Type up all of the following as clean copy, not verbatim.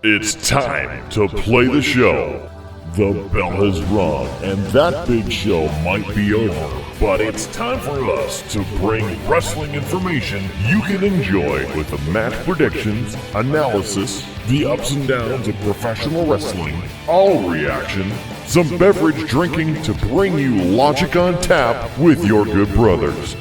It's time to play the show. The bell has rung, and that big show might be over, but it's time for us to bring wrestling information you can enjoy with the match predictions, analysis, the ups and downs of professional wrestling, all reaction, some beverage drinking to bring you logic on tap with your good brothers.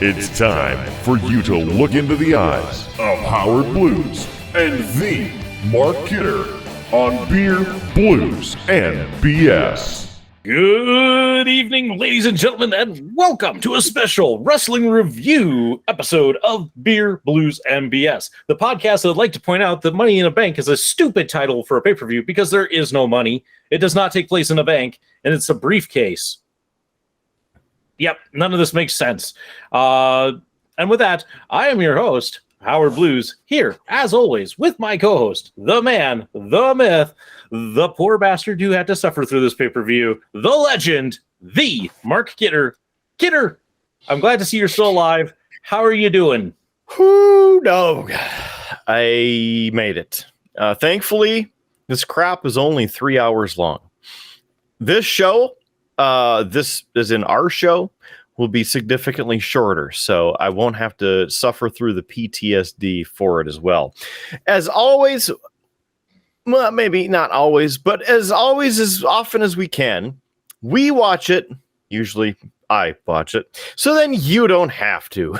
It's time for you to look into the eyes of Howard Blues and the Mark Kidder on Beer, Blues, and BS. Good evening, ladies and gentlemen, and welcome to a special wrestling review episode of Beer, Blues, and BS. The podcast that I'd like to point out that Money in a Bank is a stupid title for a pay-per-view because there is no money. It does not take place in a bank, and it's a briefcase. Yep, none of this makes sense. And with that, I am your host, Howard Blues, here, as always, with my co-host, the man, the myth, the poor bastard who had to suffer through this pay-per-view, the legend, the Mark Kidder. Kidder, I'm glad to see you're still alive. How are you doing? No, I made it. Thankfully, this crap is only 3 hours long. This show, this is in our show, will be significantly shorter, so I won't have to suffer through the PTSD for it as well. As always, well, maybe not always, but as always, as often as we can, we watch it. Usually I watch it, so then you don't have to.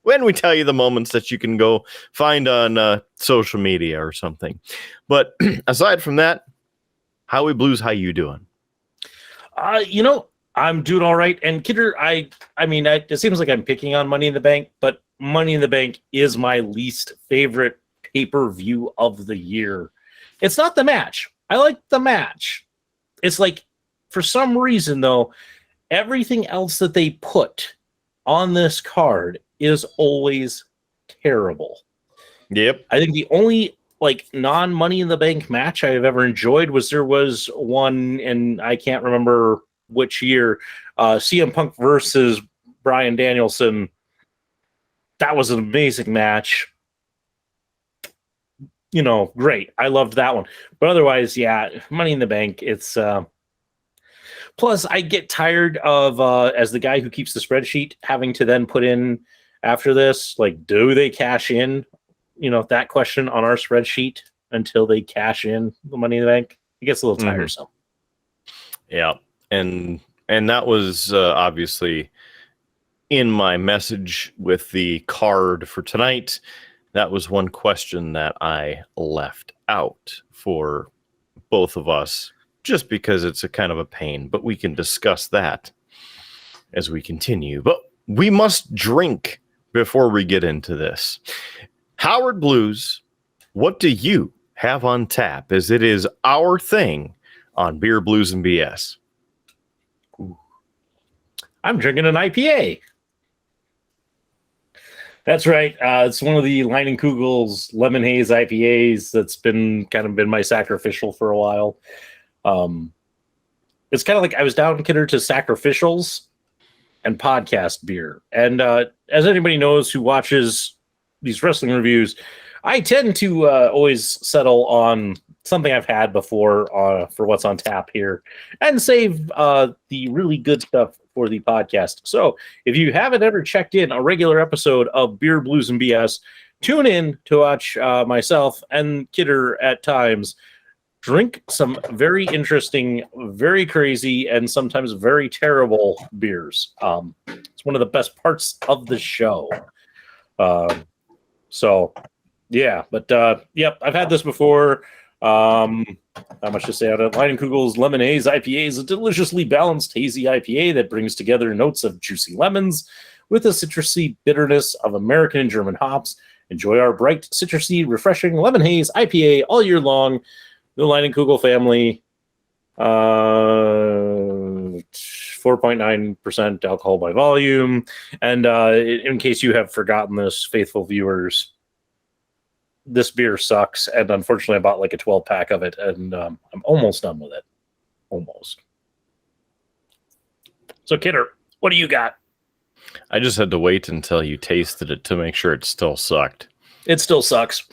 When we tell you the moments that you can go find on social media or something. But aside from that, Howie Blues, how you doing? I'm doing all right. And Kidder, I mean, it seems like I'm picking on Money in the Bank, but Money in the Bank is my least favorite pay-per-view of the year. It's not the match. I like the match. It's like, for some reason, though, everything else that they put on this card is always terrible. Yep. I think the only non-Money in the Bank match I've ever enjoyed was there was one, and I can't remember which year, CM Punk versus Bryan Danielson. That was an amazing match. Great. I loved that one. But otherwise, yeah, Money in the Bank, it's plus I get tired of as the guy who keeps the spreadsheet having to then put in after this, do they cash in, that question on our spreadsheet until they cash in the Money in the Bank? It gets a little tiresome. Yeah. And that was obviously in my message with the card for tonight. That was one question that I left out for both of us, just because it's a kind of a pain. But we can discuss that as we continue. But we must drink before we get into this. Howard Blues, what do you have on tap, as it is our thing on Beer, Blues, and BS? I'm drinking an IPA. That's right. It's one of the Leinenkugel's Lemon Haze IPAs that's been my sacrificial for a while. It's kind of like I was down, Kidder, to sacrificials and podcast beer. And as anybody knows who watches these wrestling reviews, I tend to always settle on something I've had before for what's on tap here, and save the really good stuff for the podcast. So if you haven't ever checked in a regular episode of Beer, Blues, and BS, tune in to watch myself and Kidder at times drink some very interesting, very crazy, and sometimes very terrible beers. It's one of the best parts of the show. So yeah, but yep, I've had this before. Not much to say on it. Leinenkugel's Lemon Haze IPA is a deliciously balanced hazy IPA that brings together notes of juicy lemons with the citrusy bitterness of American and German hops. Enjoy our bright, citrusy, refreshing Lemon Haze IPA all year long. The Leinenkugel family, 4.9% alcohol by volume. And in case you have forgotten this, faithful viewers, this beer sucks, and unfortunately I bought a 12-pack of it, and I'm almost done with it. Almost. So, Kidder, what do you got? I just had to wait until you tasted it to make sure it still sucked. It still sucks.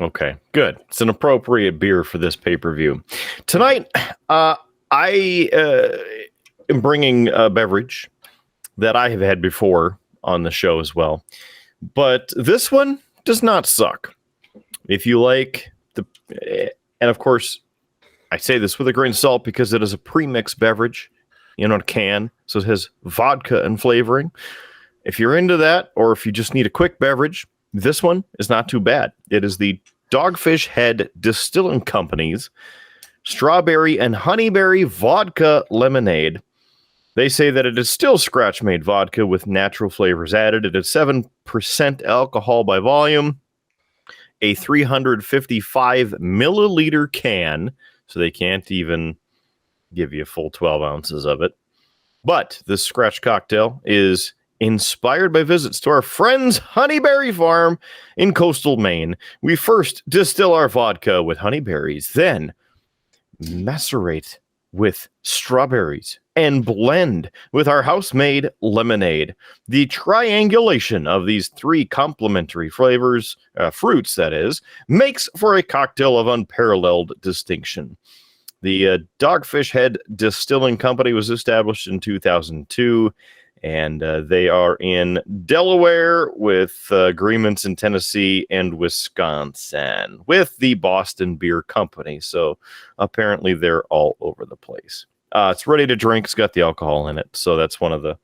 Okay, good. It's an appropriate beer for this pay-per-view. Tonight, I am bringing a beverage that I have had before on the show as well. But this one does not suck. If you like and of course, I say this with a grain of salt because it is a pre-mixed beverage in a can, so it has vodka and flavoring. If you're into that, or if you just need a quick beverage, this one is not too bad. It is the Dogfish Head Distilling Company's Strawberry and Honeyberry Vodka Lemonade. They say that it is still scratch-made vodka with natural flavors added. It is 7% alcohol by volume, a 355 milliliter can, so they can't even give you a full 12 ounces of it. But this scratch cocktail is inspired by visits to our friends' Honeyberry Farm in coastal Maine. We first distill our vodka with honeyberries, then macerate with strawberries and blend with our house-made lemonade. The triangulation of these three complementary flavors, fruits that is, makes for a cocktail of unparalleled distinction. The Dogfish Head Distilling Company was established in 2002, and they are in Delaware with agreements in Tennessee and Wisconsin with the Boston Beer Company. So apparently they're all over the place. It's ready to drink. It's got the alcohol in it. So that's one of the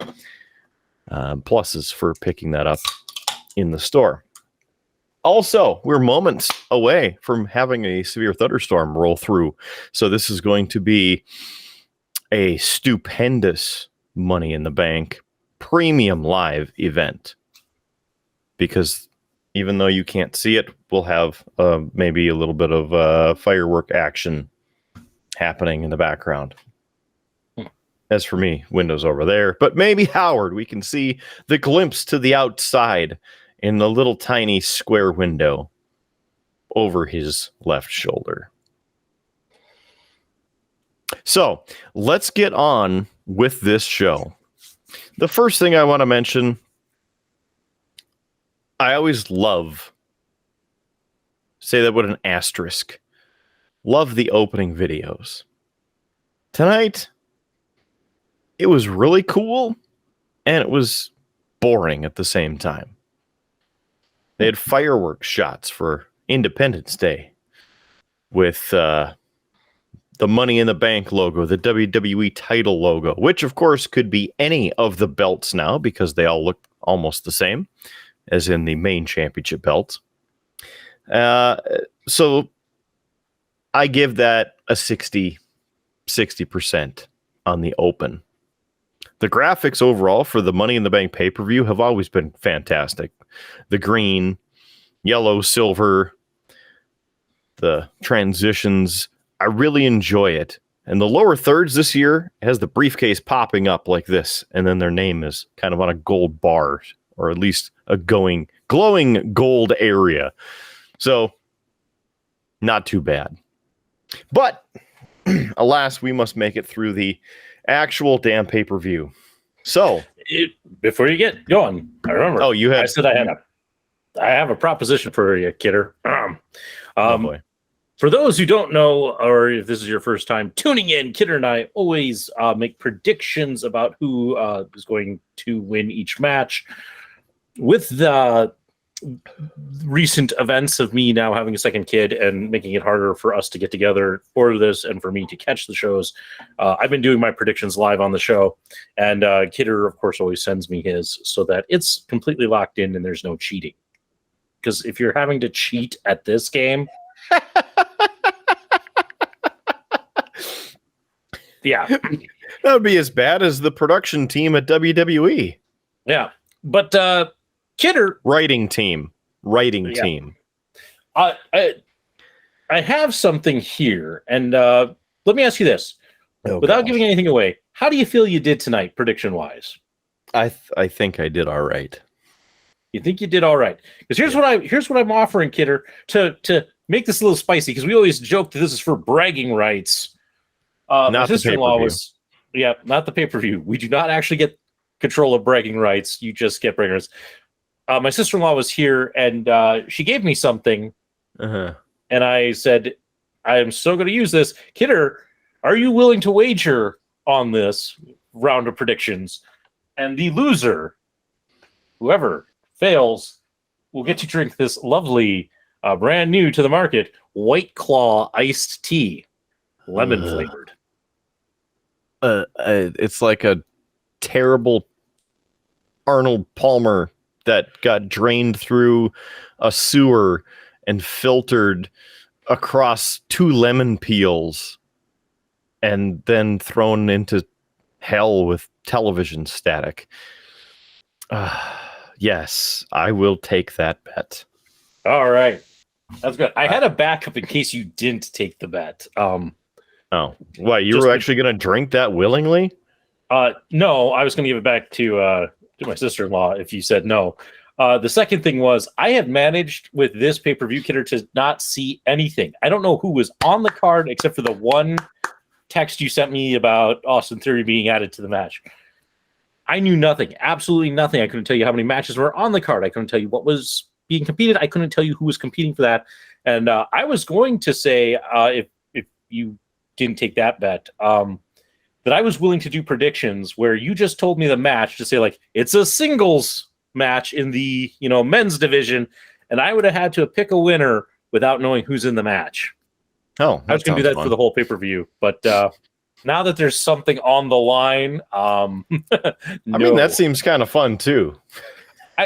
pluses for picking that up in the store. Also, we're moments away from having a severe thunderstorm roll through. So this is going to be a stupendous Money in the Bank premium live event. Because even though you can't see it, we'll have maybe a little bit of firework action happening in the background. As for me, windows over there. But maybe Howard, we can see the glimpse to the outside in the little tiny square window over his left shoulder. So let's get on with this show. The first thing I want to mention, I always love, say that with an asterisk, love the opening videos. Tonight, it was really cool, and it was boring at the same time. They had fireworks shots for Independence Day with the Money in the Bank logo, the WWE title logo, which, of course, could be any of the belts now because they all look almost the same as in the main championship belts. So I give that a 60% on the open. The graphics overall for the Money in the Bank pay-per-view have always been fantastic. The green, yellow, silver, the transitions, I really enjoy it. And the lower thirds this year has the briefcase popping up like this, and then their name is kind of on a gold bar, or at least a glowing gold area. So, not too bad. But, alas, we must make it through the actual damn pay-per-view. So before you get going, I remember. Oh, you had. I said I have a proposition for you, Kidder. Oh boy. For those who don't know, or if this is your first time tuning in, Kidder and I always make predictions about who is going to win each match. With the recent events of me now having a second kid and making it harder for us to get together for this and for me to catch the shows, I've been doing my predictions live on the show, and Kidder, of course, always sends me his so that it's completely locked in and there's no cheating. Because if you're having to cheat at this game, yeah, that would be as bad as the production team at WWE. Yeah, but Kidder, writing team. I have something here, and let me ask you this, without giving anything away. How do you feel you did tonight, prediction wise? I think I did all right. You think you did all right? Because here's what I'm offering, Kidder, to make this a little spicy. Because we always joke that this is for bragging rights. My sister-in-law was, not the pay-per-view. We do not actually get control of bragging rights. You just get bragging rights. My sister-in-law was here, and she gave me something Uh-huh. And I said, I am so going to use this. Kidder, are you willing to wager on this round of predictions? And the loser, whoever fails, will get to drink this lovely, brand new to the market, White Claw iced tea, lemon flavored. It's like a terrible Arnold Palmer that got drained through a sewer and filtered across 2 lemon peels and then thrown into hell with television static. Yes, I will take that bet. All right. That's good. I had a backup in case you didn't take the bet. Oh, what? You Just were actually going to drink that willingly? No, I was going to give it back to my sister-in-law if you said no. The second thing was I have managed with this pay-per-view, Kidder, to not see anything. I don't know who was on the card except for the one text you sent me about Austin Theory being added to the match. I knew nothing, absolutely nothing. I couldn't tell you how many matches were on the card. I couldn't tell you what was being competed. I couldn't tell you who was competing for that. And I was going to say, if you didn't take that bet, that I was willing to do predictions where you just told me the match to say, like, it's a singles match in the men's division, and I would have had to pick a winner without knowing who's in the match. Oh, I was going to do that for the whole pay-per-view, but now that there's something on the line, no. I mean, that seems kind of fun too.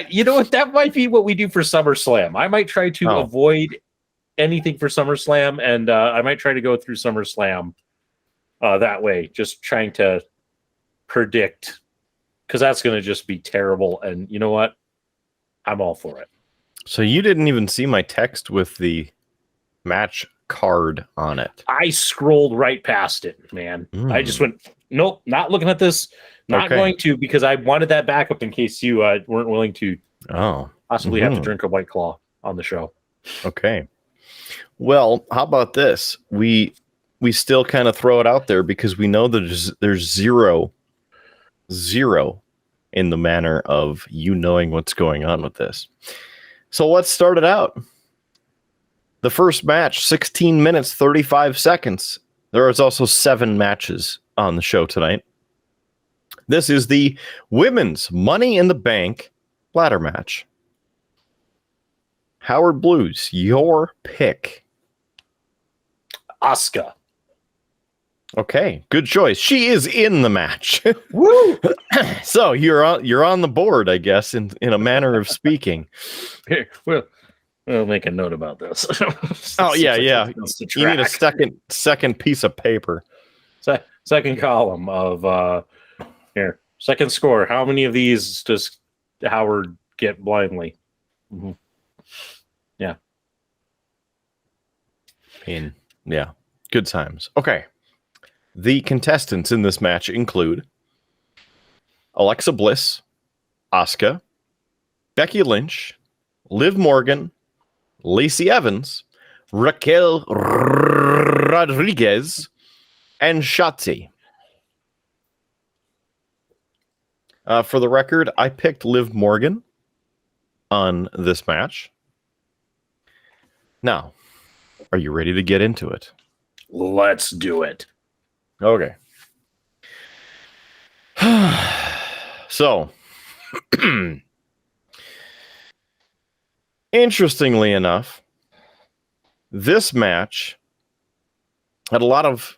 You know what? That might be what we do for SummerSlam. I might try to avoid anything for SummerSlam, and I might try to go through SummerSlam that way, just trying to predict, because that's going to just be terrible. And you know what? I'm all for it. So you didn't even see my text with the match card on it. I scrolled right past it, man. I just went, nope, not looking at this. Not going to, because I wanted that backup in case you weren't willing to possibly have to drink a White Claw on the show. Okay. Well, how about this? We still kind of throw it out there because we know that there's zero in the manner of you knowing what's going on with this. So let's start it out. The first match, 16 minutes, 35 seconds. There is also 7 matches on the show tonight. This is the Women's Money in the Bank ladder match. Howard Blues, your pick. Asuka. Okay, good choice. She is in the match. Woo! So you're on the board, I guess, in a manner of speaking. Here, we'll make a note about this. Oh yeah. You need a second piece of paper. Second column of here. Second score. How many of these does Howard get blindly? Mm-hmm. Yeah. Yeah. Good times. Okay. The contestants in this match include Alexa Bliss, Asuka, Becky Lynch, Liv Morgan, Lacey Evans, Raquel Rodriguez, and Shotzi. For the record, I picked Liv Morgan on this match. Now, are you ready to get into it? Let's do it. Okay. So, interestingly enough, this match had a lot of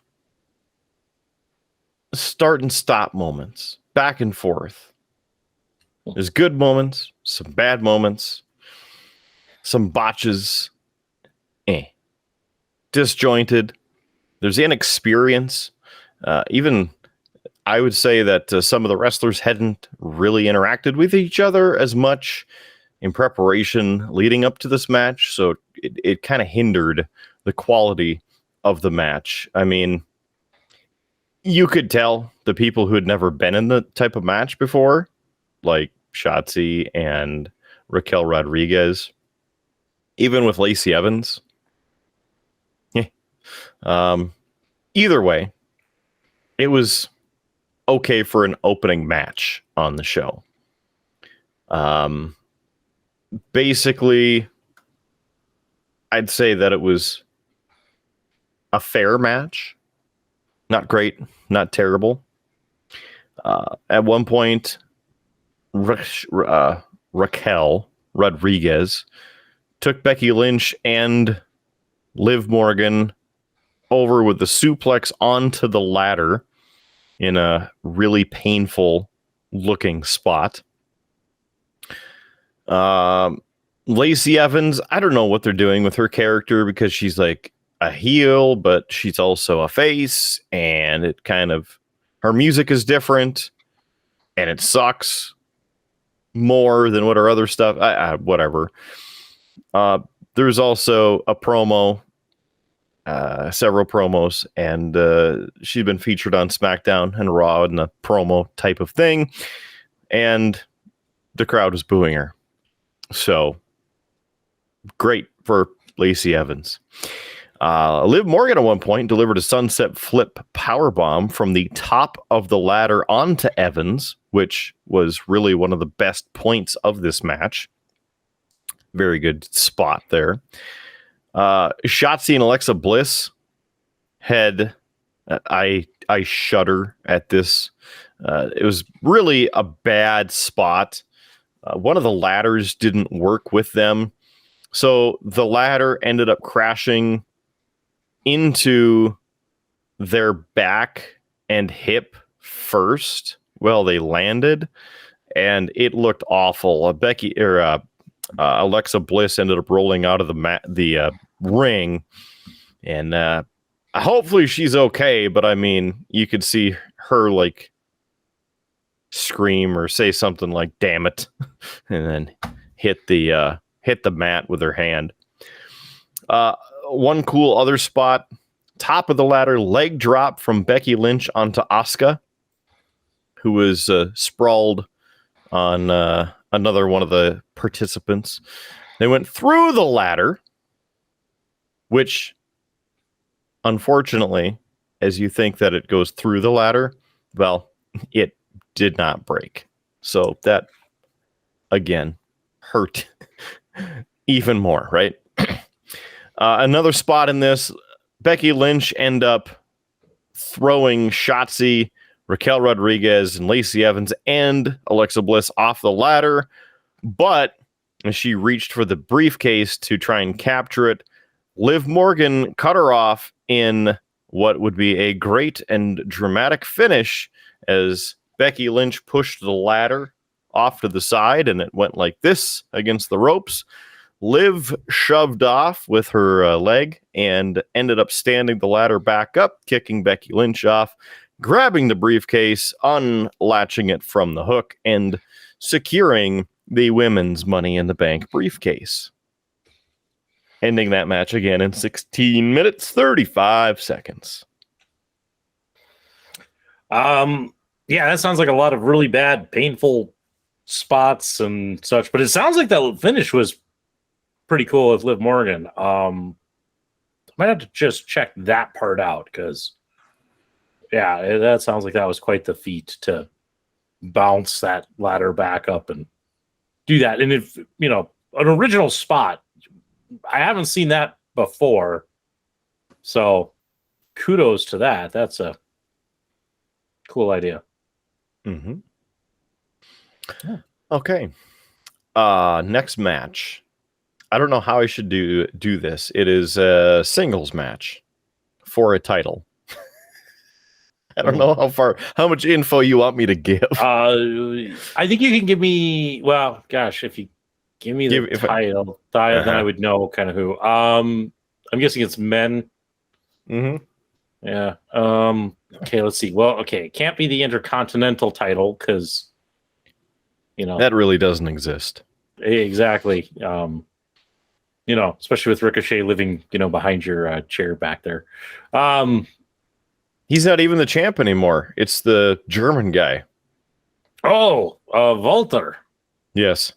start and stop moments, back and forth. There's good moments, some bad moments, some botches, disjointed. There's inexperience. Even I would say that some of the wrestlers hadn't really interacted with each other as much in preparation leading up to this match, so it kind of hindered the quality of the match. I mean, you could tell the people who had never been in the type of match before, like Shotzi and Raquel Rodriguez, even with Lacey Evans. Either way, it was okay for an opening match on the show. Basically, I'd say that it was a fair match. Not great, not terrible. At one point, Raquel Rodriguez took Becky Lynch and Liv Morgan over with the suplex onto the ladder in a really painful looking spot. Lacey Evans, I don't know what they're doing with her character because she's like a heel, but she's also a face, and it kind of, her music is different and it sucks more than what her other stuff, whatever. There's also a promo, several promos, and she's been featured on SmackDown and Raw in a promo type of thing, and the crowd was booing her. So great for Lacey Evans. Liv Morgan at one point delivered a sunset flip powerbomb from the top of the ladder onto Evans, which was really one of the best points of this match. Very good spot there. Shotzi and Alexa Bliss had, I shudder at this. It was really a bad spot. One of the ladders didn't work with them. So the ladder ended up crashing into their back and hip first while they landed, and it looked awful. Alexa Bliss ended up rolling out of the ring, and hopefully she's okay, but I mean, you could see her like scream or say something like "damn it," and then hit the mat with her hand. One cool other spot, top of the ladder, leg drop from Becky Lynch onto Asuka, who was sprawled on another one of the participants. They went through the ladder, which, unfortunately, as you think that it goes through the ladder, well, it did not break. So that, again, hurt even more, right? Another spot in this, Becky Lynch end up throwing Shotzi, Raquel Rodriguez, and Lacey Evans and Alexa Bliss off the ladder, but as she reached for the briefcase to try and capture it, Liv Morgan cut her off in what would be a great and dramatic finish as Becky Lynch pushed the ladder off to the side, and it went like this against the ropes. Liv shoved off with her leg and ended up standing the ladder back up, kicking Becky Lynch off, grabbing the briefcase, unlatching it from the hook, and securing the women's Money in the Bank briefcase. Ending that match again in 16 minutes, 35 seconds. Yeah, that sounds like a lot of really bad, painful spots and such, but it sounds like that finish was pretty cool with Liv Morgan. I might have to just check that part out because, yeah, that sounds like that was quite the feat to bounce that ladder back up and do that. And if, you know, an original spot, I haven't seen that before. So kudos to that. That's a cool idea. Mm-hmm. Yeah. Okay. Next match. I don't know how I should do this. It is a singles match for a title. I don't know how much info you want me to give. I think you can give me, well, gosh, if you give me the title, then I would know kind of who. I'm guessing it's men. Mm-hmm. Yeah. Okay, let's see. Well, okay, it can't be the Intercontinental title because, you know, that really doesn't exist. Exactly. You know, especially with Ricochet living, you know, behind your chair back there. He's not even the champ anymore. It's the German guy. Oh, Walter. Yes.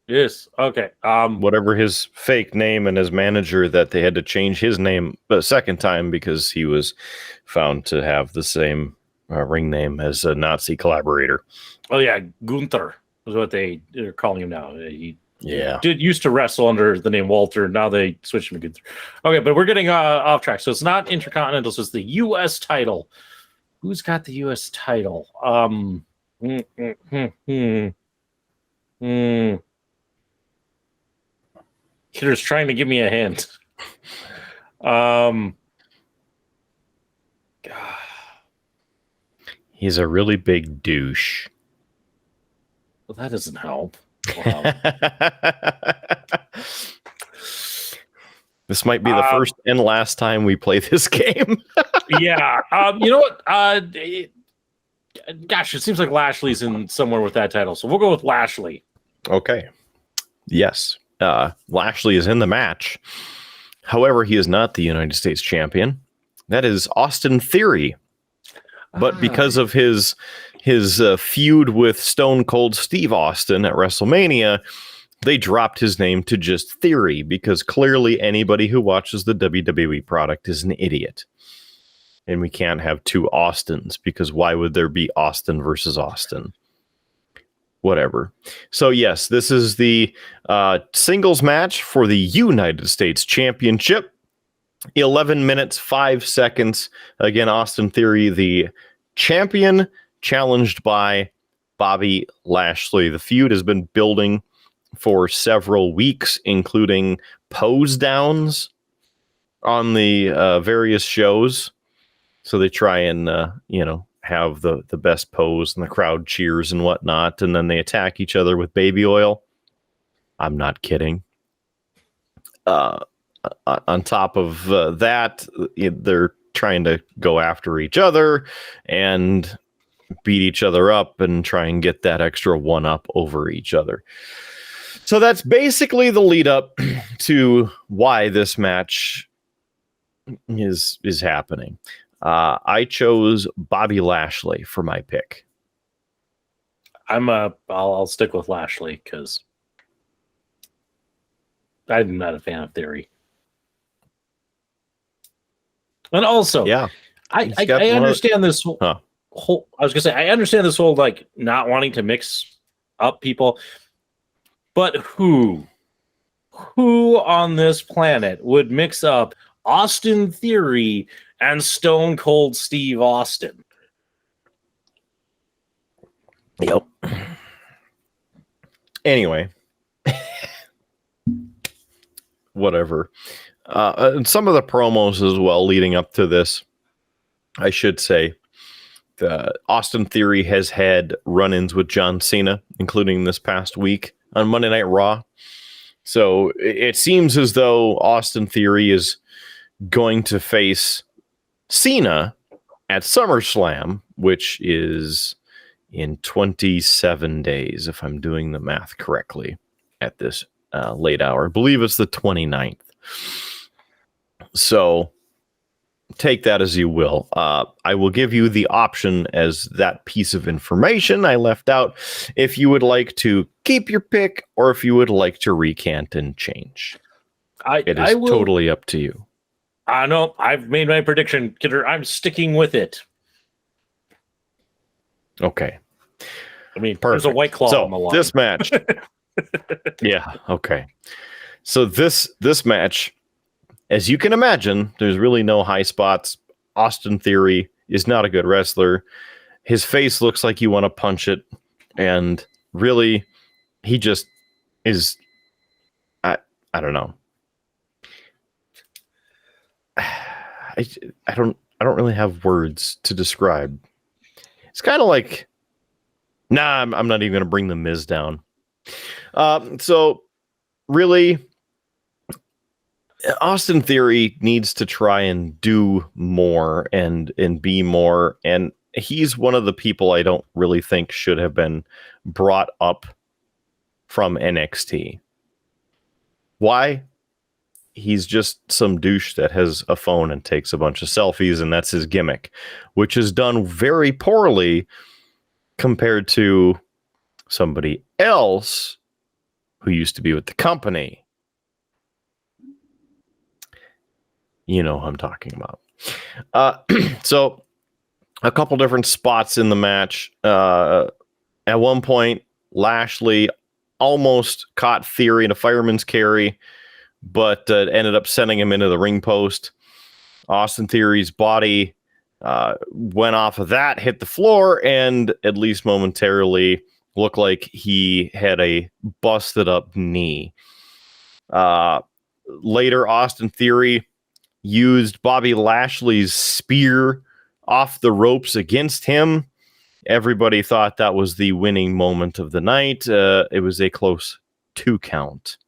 Yes. Okay. Whatever his fake name, and his manager that they had to change his name a second time because he was found to have the same ring name as a Nazi collaborator. Oh yeah, Gunther is what they're calling him now. Yeah. Did used to wrestle under the name Walter. Now they switched him to Gunther. Okay, but we're getting off track. So it's not Intercontinental. So it's the U.S. title. Who's got the U.S. title? Kidder's trying to give me a hint. He's a really big douche. Well, that doesn't help. This might be the first and last time we play this game. Yeah. You know what? Gosh, it seems like Lashley's in somewhere with that title. So we'll go with Lashley. Okay. Yes. Lashley is in the match. However, he is not the United States champion. That is Austin Theory. But because of his feud with Stone Cold Steve Austin at WrestleMania, they dropped his name to just Theory, because clearly anybody who watches the WWE product is an idiot. And we can't have two Austins, because why would there be Austin versus Austin? Whatever. So yes, this is the singles match for the United States Championship. 11 minutes, 5 seconds. Again, Austin Theory, the champion, challenged by Bobby Lashley. The feud has been building for several weeks, including pose downs on the various shows. So they try and, have the best pose, and the crowd cheers and whatnot. And then they attack each other with baby oil. I'm not kidding. On top of that, they're trying to go after each other and beat each other up and try and get that extra one up over each other. So that's basically the lead up to why this match is happening. I chose Bobby Lashley for my pick. I'll stick with Lashley because I'm not a fan of Theory. And also, yeah, I understand this whole. I was gonna say I understand this whole like not wanting to mix up people, but who on this planet would mix up Austin Theory and Stone Cold Steve Austin? Yep. Anyway, whatever. And some of the promos as well leading up to this, I should say, Austin Theory has had run-ins with John Cena, including this past week on Monday Night Raw. So it seems as though Austin Theory is going to face Cena at SummerSlam, which is in 27 days, if I'm doing the math correctly at this late hour. I believe it's the 29th. So take that as you will. I will give you the option as that piece of information I left out if you would like to keep your pick or if you would like to recant and change. It is totally up to you. No, I've made my prediction, Kidder. I'm sticking with it. Okay. I mean, there's a White Claw on the line. This match. Yeah, okay. So this match, as you can imagine, there's really no high spots. Austin Theory is not a good wrestler. His face looks like you want to punch it. And really, he just is, I don't know. I don't really have words to describe. It's kind of like, I'm not even going to bring the Miz down. So really, Austin Theory needs to try and do more and be more. And he's one of the people I don't really think should have been brought up from NXT. Why? He's just some douche that has a phone and takes a bunch of selfies, and that's his gimmick, which is done very poorly compared to somebody else who used to be with the company. You know who I'm talking about. So a couple different spots in the match. At one point, Lashley almost caught Theory in a fireman's carry, but ended up sending him into the ring post. Austin Theory's body went off of that, hit the floor, and at least momentarily looked like he had a busted up knee. Later, Austin Theory used Bobby Lashley's spear off the ropes against him. Everybody thought that was the winning moment of the night. It was a close 2 count.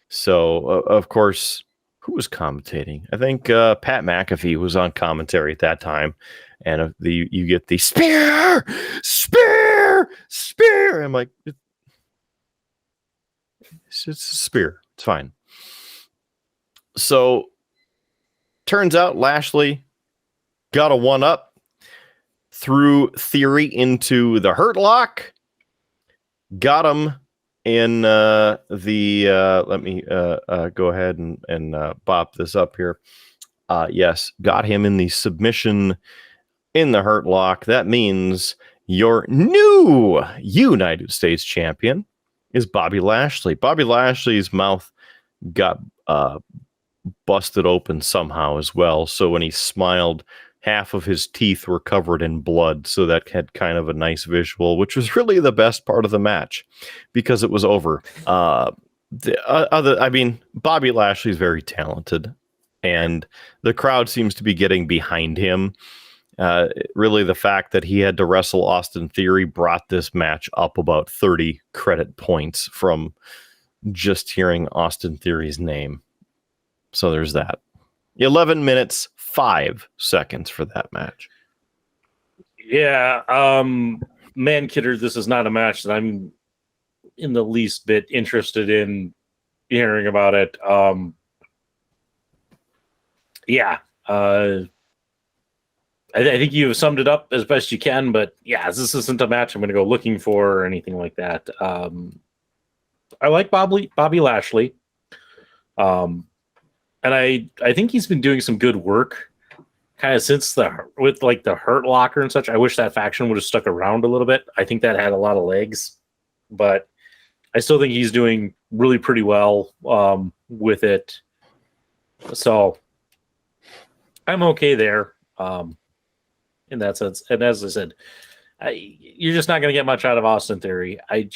So, of course, who was commentating? I think Pat McAfee was on commentary at that time. And you get the spear. I'm like, it's a spear. It's fine. So, turns out Lashley got a 1-up. Threw Theory into the Hurt Lock, got him in let me go ahead and bop this up here. Yes, got him in the submission in the Hurt Lock. That means your new United States champion is Bobby Lashley. Bobby Lashley's mouth got busted open somehow as well. So when he smiled, half of his teeth were covered in blood, so that had kind of a nice visual, which was really the best part of the match because it was over. Bobby Lashley's very talented, and the crowd seems to be getting behind him. Really, the fact that he had to wrestle Austin Theory brought this match up about 30 credit points from just hearing Austin Theory's name. So there's that. 11 minutes, 5 seconds for that match. Yeah, man, Kidder, this is not a match that I'm in the least bit interested in hearing about it. I think you have summed it up as best you can, but yeah, this isn't a match I'm going to go looking for or anything like that. I like Bobby Lashley. And I think he's been doing some good work kind of since the Hurt Locker and such. I wish that faction would have stuck around a little bit. I think that had a lot of legs, but I still think he's doing really pretty well with it. So I'm okay there in that sense. And as I said, you're just not going to get much out of Austin Theory. I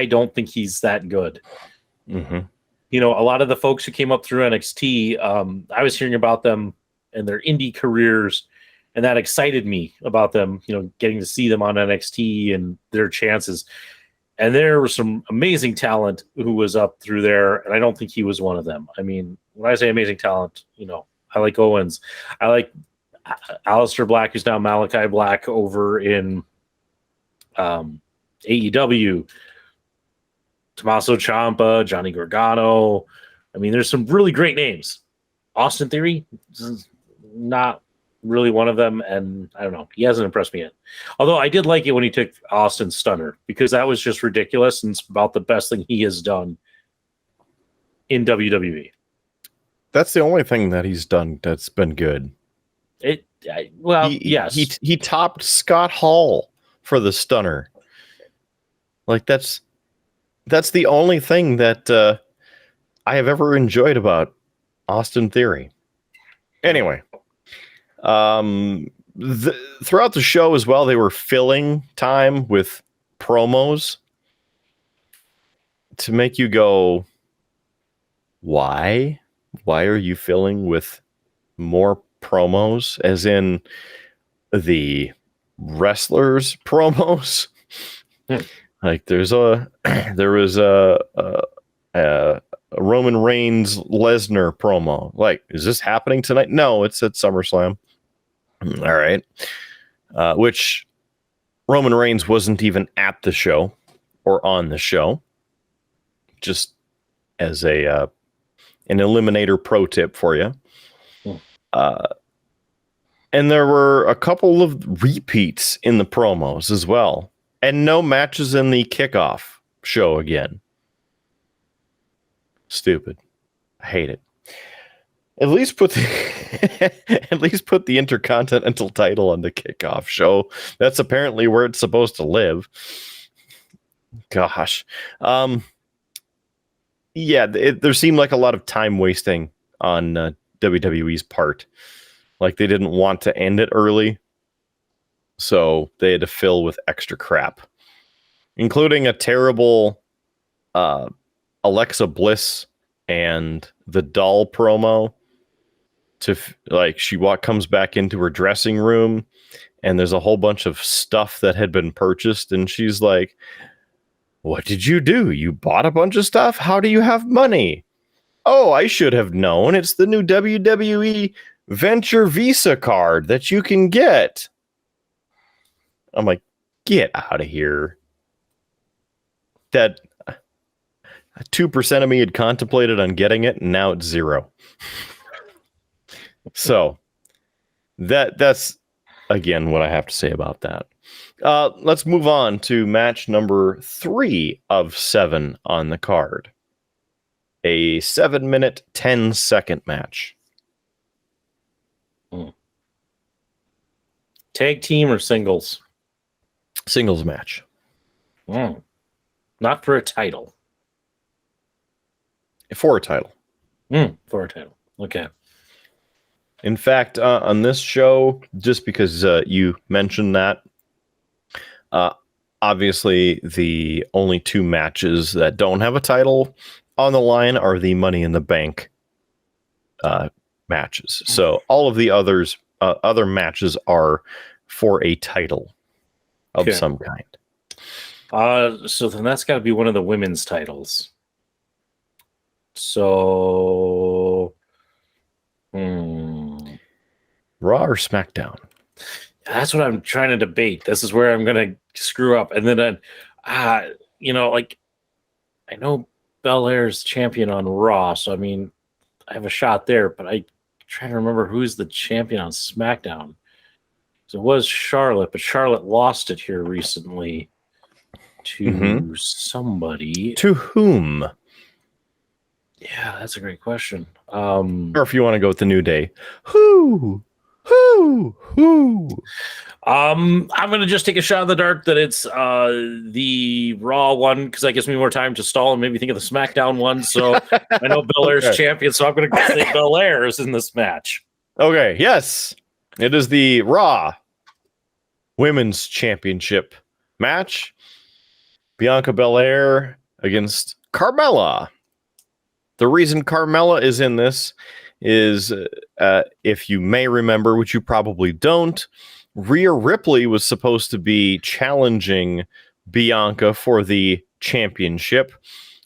don't think he's that good. Mm-hmm. You know, a lot of the folks who came up through NXT, I was hearing about them and their indie careers, and that excited me about them, you know, getting to see them on NXT and their chances. And there was some amazing talent who was up through there, and I don't think he was one of them. I mean, when I say amazing talent, you know, I like Owens. I like Aleister Black, who's now Malachi Black over in AEW. Tommaso Ciampa, Johnny Gargano. I mean, there's some really great names. Austin Theory is not really one of them, and I don't know. He hasn't impressed me yet. Although I did like it when he took Austin's stunner, because that was just ridiculous, and it's about the best thing he has done in WWE. That's the only thing that he's done that's been good. Yes. He topped Scott Hall for the stunner. Like, that's the only thing that I have ever enjoyed about Austin Theory. Anyway, throughout the show as well, they were filling time with promos to make you go, why? Why are you filling with more promos? As in the wrestlers' promos? Like there was a Roman Reigns Lesnar promo. Like, is this happening tonight? No, it's at SummerSlam. All right. Which Roman Reigns wasn't even at the show or on the show. Just as an Eliminator pro tip for you. And there were a couple of repeats in the promos as well. And no matches in the kickoff show again. Stupid. I hate it. At least put the Intercontinental title on the kickoff show. That's apparently where it's supposed to live. Gosh. Yeah, there seemed like a lot of time wasting on WWE's part. Like they didn't want to end it early, so they had to fill with extra crap, including a terrible Alexa Bliss and the doll promo. She comes back into her dressing room, and there's a whole bunch of stuff that had been purchased, and she's like, "What did you do? You bought a bunch of stuff? How do you have money?" "Oh, I should have known. It's the new WWE Venture Visa card that you can get." I'm like, get out of here. That 2% of me had contemplated on getting it, and now it's 0. So that's again what I have to say about that. Let's move on to match number 3 of 7 on the card. A 7-minute, 10-second match. Tag team or singles? Singles match. Not for a title. For a title. For a title. Okay. In fact, on this show, just because you mentioned that, obviously the only 2 matches that don't have a title on the line are the Money in the Bank matches. So all of the other matches are for a title of some kind. So then that's got to be one of the women's titles. So, Raw or SmackDown? That's what I'm trying to debate. This is where I'm going to screw up. And then, I know Belair's champion on Raw, so I mean, I have a shot there, but I'm trying to remember who's the champion on SmackDown. So it was Charlotte, but Charlotte lost it here recently to somebody. To whom? Yeah, that's a great question. Or if you want to go with the New Day, who? I'm going to just take a shot in the dark that it's the Raw one, because that gives me more time to stall and maybe think of the SmackDown one. So I know Belair's champion, so I'm going to say Belair is in this match. Okay, yes. It is the Raw Women's Championship match. Bianca Belair against Carmella. The reason Carmella is in this is, if you may remember, which you probably don't, Rhea Ripley was supposed to be challenging Bianca for the championship,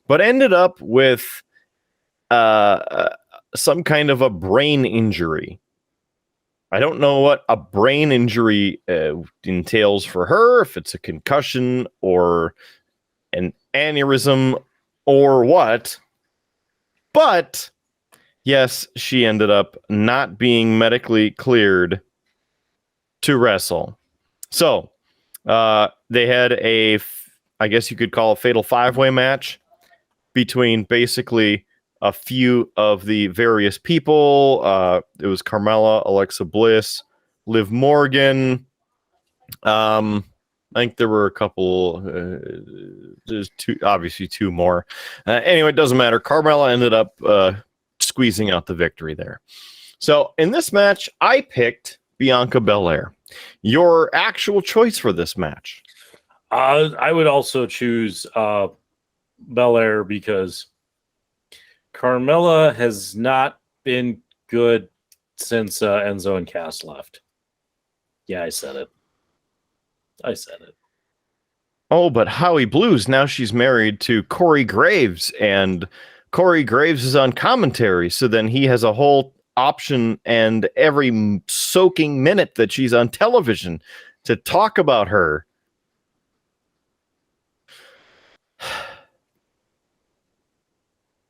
but ended up with some kind of a brain injury. I don't know what a brain injury entails for her, if it's a concussion or an aneurysm or what. But yes, she ended up not being medically cleared to wrestle. So they had I guess you could call a fatal 5-way match between basically a few of the various people. It was Carmella, Alexa Bliss, Liv Morgan. I think there were a couple. There's obviously 2 more. Anyway, it doesn't matter. Carmella ended up squeezing out the victory there. So in this match, I picked Bianca Belair. Your actual choice for this match? I would also choose Belair because Carmella has not been good since Enzo and Cass left. Yeah, I said it. Oh, but Howie Blues, now she's married to Corey Graves, and Corey Graves is on commentary, so then he has a whole option and every soaking minute that she's on television to talk about her.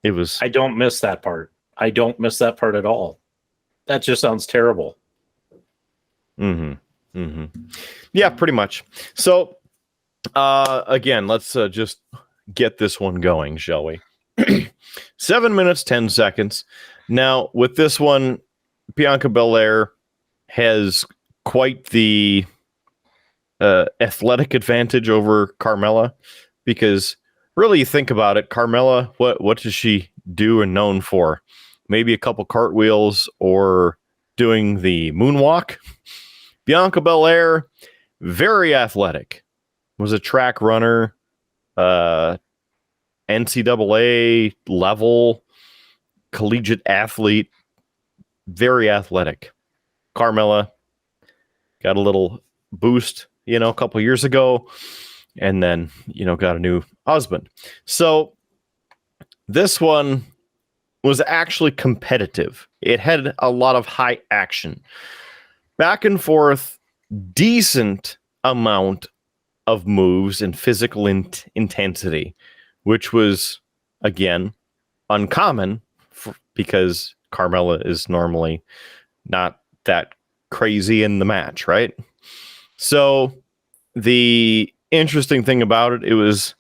I don't miss that part. I don't miss that part at all. That just sounds terrible. Yeah, pretty much. So, again, let's just get this one going, shall we? 7 minutes, 10 seconds. Now, with this one, Bianca Belair has quite the athletic advantage over Carmella. because really you think about it, Carmella, what does she do and known for? Maybe a couple cartwheels or doing the moonwalk. Bianca Belair, very athletic, was a track runner, NCAA level collegiate athlete, very athletic. Carmella got a little boost, a couple years ago, and then, got a new husband. So this one was actually competitive. It had a lot of high action, back and forth, decent amount of moves and physical intensity, which was, again, uncommon because Carmella is normally not that crazy in the match, right? So the interesting thing about it, it was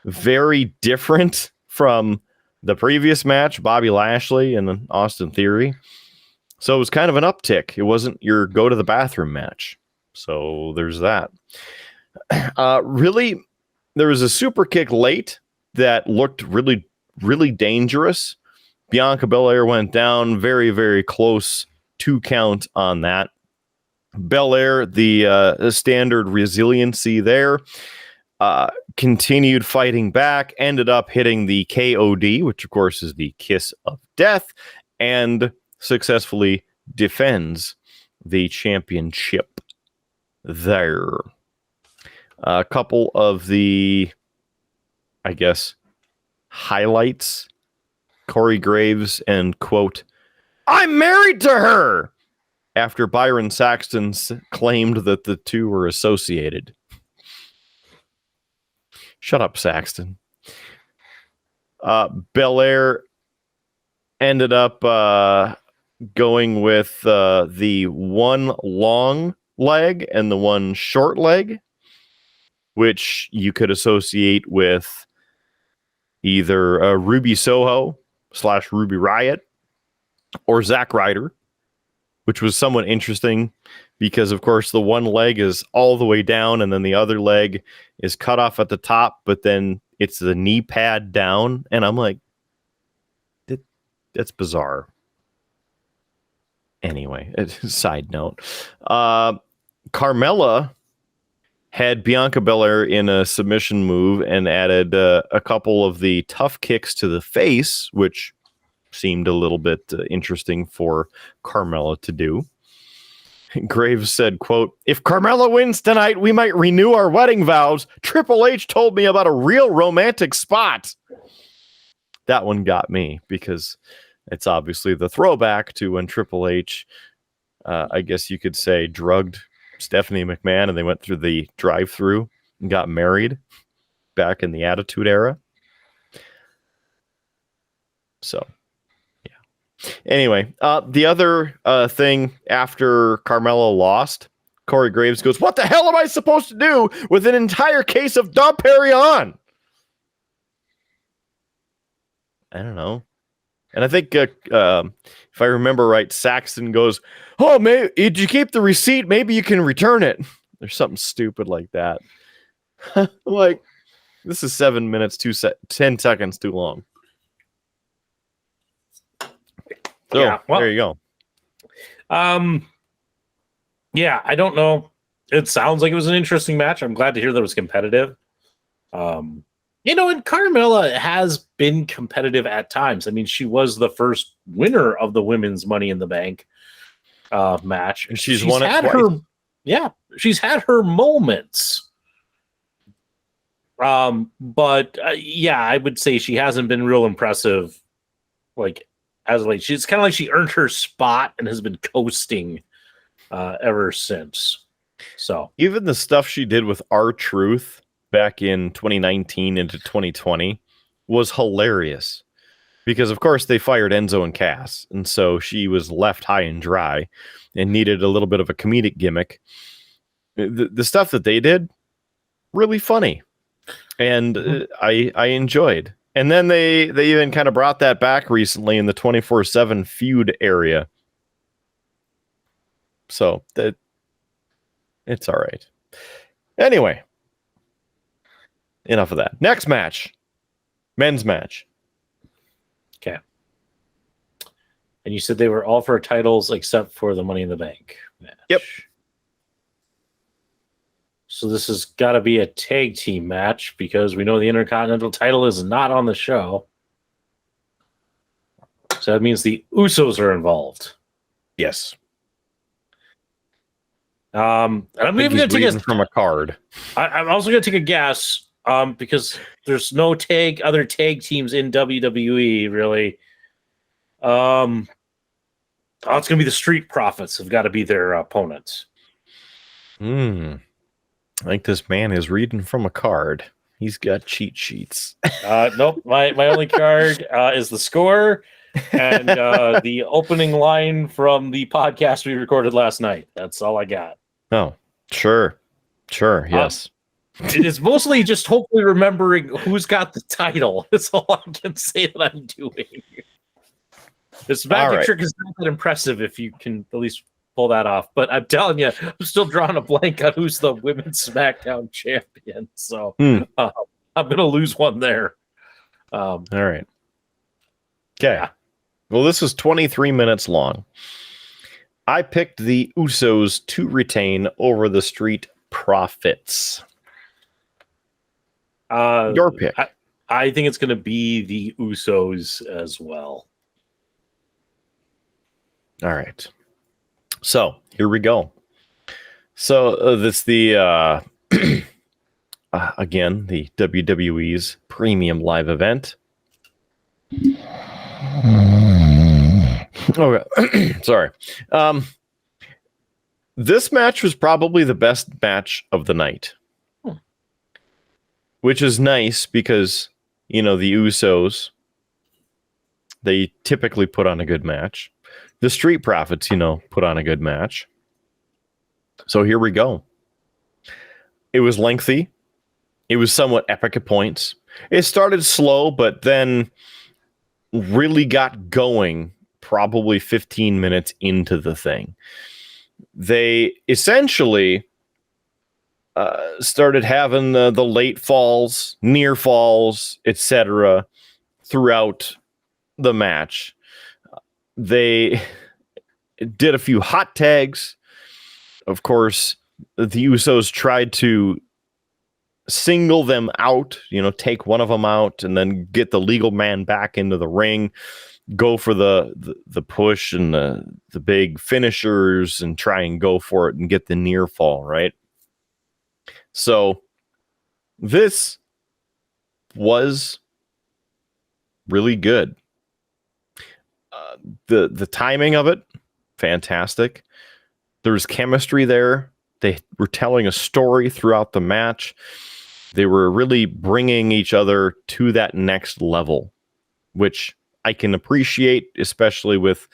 very different from the previous match, Bobby Lashley and Austin Theory. So it was kind of an uptick. It wasn't your go to the bathroom match. So there's that. Really, there was a super kick late that looked really, really dangerous. Bianca Belair went down, very, very close 2 count on that. Belair, the standard resiliency there, continued fighting back, ended up hitting the KOD, which of course is the kiss of death, and successfully defends the championship there. A couple of the, I guess, highlights. Corey Graves and, quote, "I'm married to her," after Byron Saxton claimed that the two were associated. Shut up, Saxton. Belair ended up going with the one long leg and the one short leg, which you could associate with either Ruby Soho / Ruby Riot or Zack Ryder, which was somewhat interesting because, of course, the one leg is all the way down and then the other leg is cut off at the top, but then it's the knee pad down. And I'm like, that's bizarre. Anyway, side note. Carmella had Bianca Belair in a submission move and added a couple of the tough kicks to the face, which seemed a little bit interesting for Carmella to do. Graves said, quote, "If Carmella wins tonight, we might renew our wedding vows. Triple H told me about a real romantic spot." That one got me because it's obviously the throwback to when Triple H, I guess you could say, drugged Stephanie McMahon and they went through the drive-thru and got married back in the Attitude Era. So, yeah. Anyway, the other thing after Carmella lost, Corey Graves goes, "What the hell am I supposed to do with an entire case of Dom Perignon?" I don't know. And I think, if I remember right, Saxton goes, "Oh, maybe, did you keep the receipt? Maybe you can return it." There's something stupid like that. Like, this is 7 minutes, 10 seconds too long. So, Yeah, well, there you go. Yeah, I don't know. It sounds like it was an interesting match. I'm glad to hear that it was competitive. And Carmella has been competitive at times. I mean, she was the first winner of the women's Money in the Bank match. And she's won it twice. She's had her moments. I would say she hasn't been real impressive. Like, as late, she's kind of like she earned her spot and has been coasting ever since. So even the stuff she did with R-Truth back in 2019 into 2020 was hilarious because, of course, they fired Enzo and Cass, and so she was left high and dry and needed a little bit of a comedic gimmick. The stuff that they did, really funny, and I enjoyed. And then they even kind of brought that back recently in the 24/7 feud area. So that it's all right. Anyway, enough of that. Next match. Men's match. Okay. And you said they were all for titles except for the Money in the Bank match. Yep. So this has got to be a tag team match because we know the Intercontinental title is not on the show. So that means the Usos are involved. Yes. And I'm even going to take from a card. I'm also going to take a guess because there's no other tag teams in WWE really. It's going to be the Street Profits have got to be their opponents. I think this man is reading from a card. He's got cheat sheets. Nope. My only card is the score and the opening line from the podcast we recorded last night. That's all I got. Oh, sure. Yes. It is mostly just hopefully remembering who's got the title. That's all I can say that I'm doing. This magic trick is not that impressive if you can at least pull that off. But I'm telling you, I'm still drawing a blank on who's the Women's SmackDown champion. So I'm going to lose one there. All right. Okay. Yeah. Well, this is 23 minutes long. I picked the Usos to retain over the Street Profits. Your pick. I think it's going to be the Usos as well. All right. So here we go. So that's the again the WWE's premium live event. Okay, sorry. This match was probably the best match of the night, which is nice because the Usos, they typically put on a good match. The Street Profits, put on a good match. So here we go. It was lengthy. It was somewhat epic at points. It started slow, but then really got going probably 15 minutes into the thing. They essentially started having the late falls, near falls, etc. throughout the match. They did a few hot tags. Of course, the Usos tried to single them out, take one of them out and then get the legal man back into the ring, go for the push and the big finishers and try and go for it and get the near fall, right? So this was really good. The timing of it, fantastic. There was chemistry there. They were telling a story throughout the match. They were really bringing each other to that next level, which I can appreciate, especially with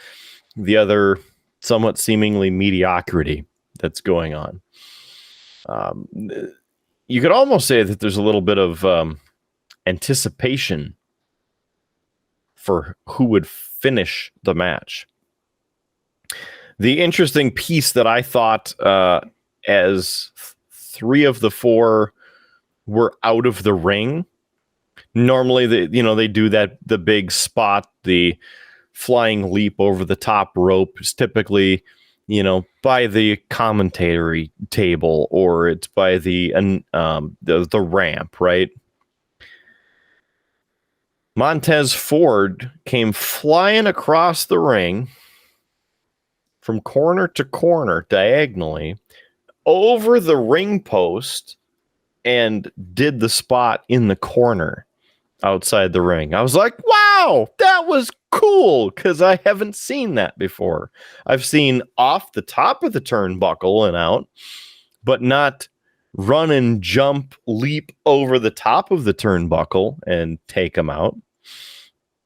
the other somewhat seemingly mediocrity that's going on. You could almost say that there's a little bit of anticipation for who would finish the match. The interesting piece that I thought, as 3 of the 4 were out of the ring. Normally, they do the big spot, the flying leap over the top rope is typically, by the commentary table or it's by the ramp, right? Montez Ford came flying across the ring from corner to corner diagonally over the ring post and did the spot in the corner outside the ring. I was like, wow, that was cool because I haven't seen that before. I've seen off the top of the turnbuckle and out, but not run and jump, leap over the top of the turnbuckle and take them out.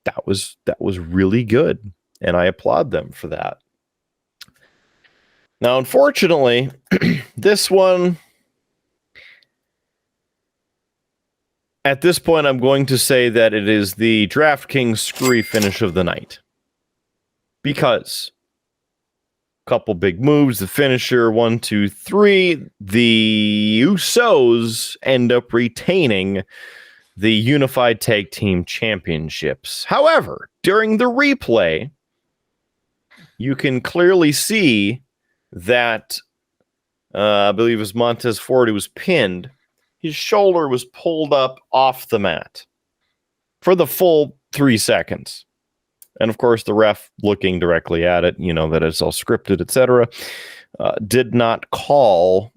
That was really good, and I applaud them for that. Now, unfortunately, this one, at this point, I'm going to say that it is the DraftKings screwy finish of the night. Because couple big moves. The finisher, 1, 2, 3. The Usos end up retaining the Unified Tag Team Championships. However, during the replay, you can clearly see that I believe it was Montez Ford who was pinned. His shoulder was pulled up off the mat for the full 3 seconds. And of course, the ref looking directly at it, that it's all scripted, etc., did not call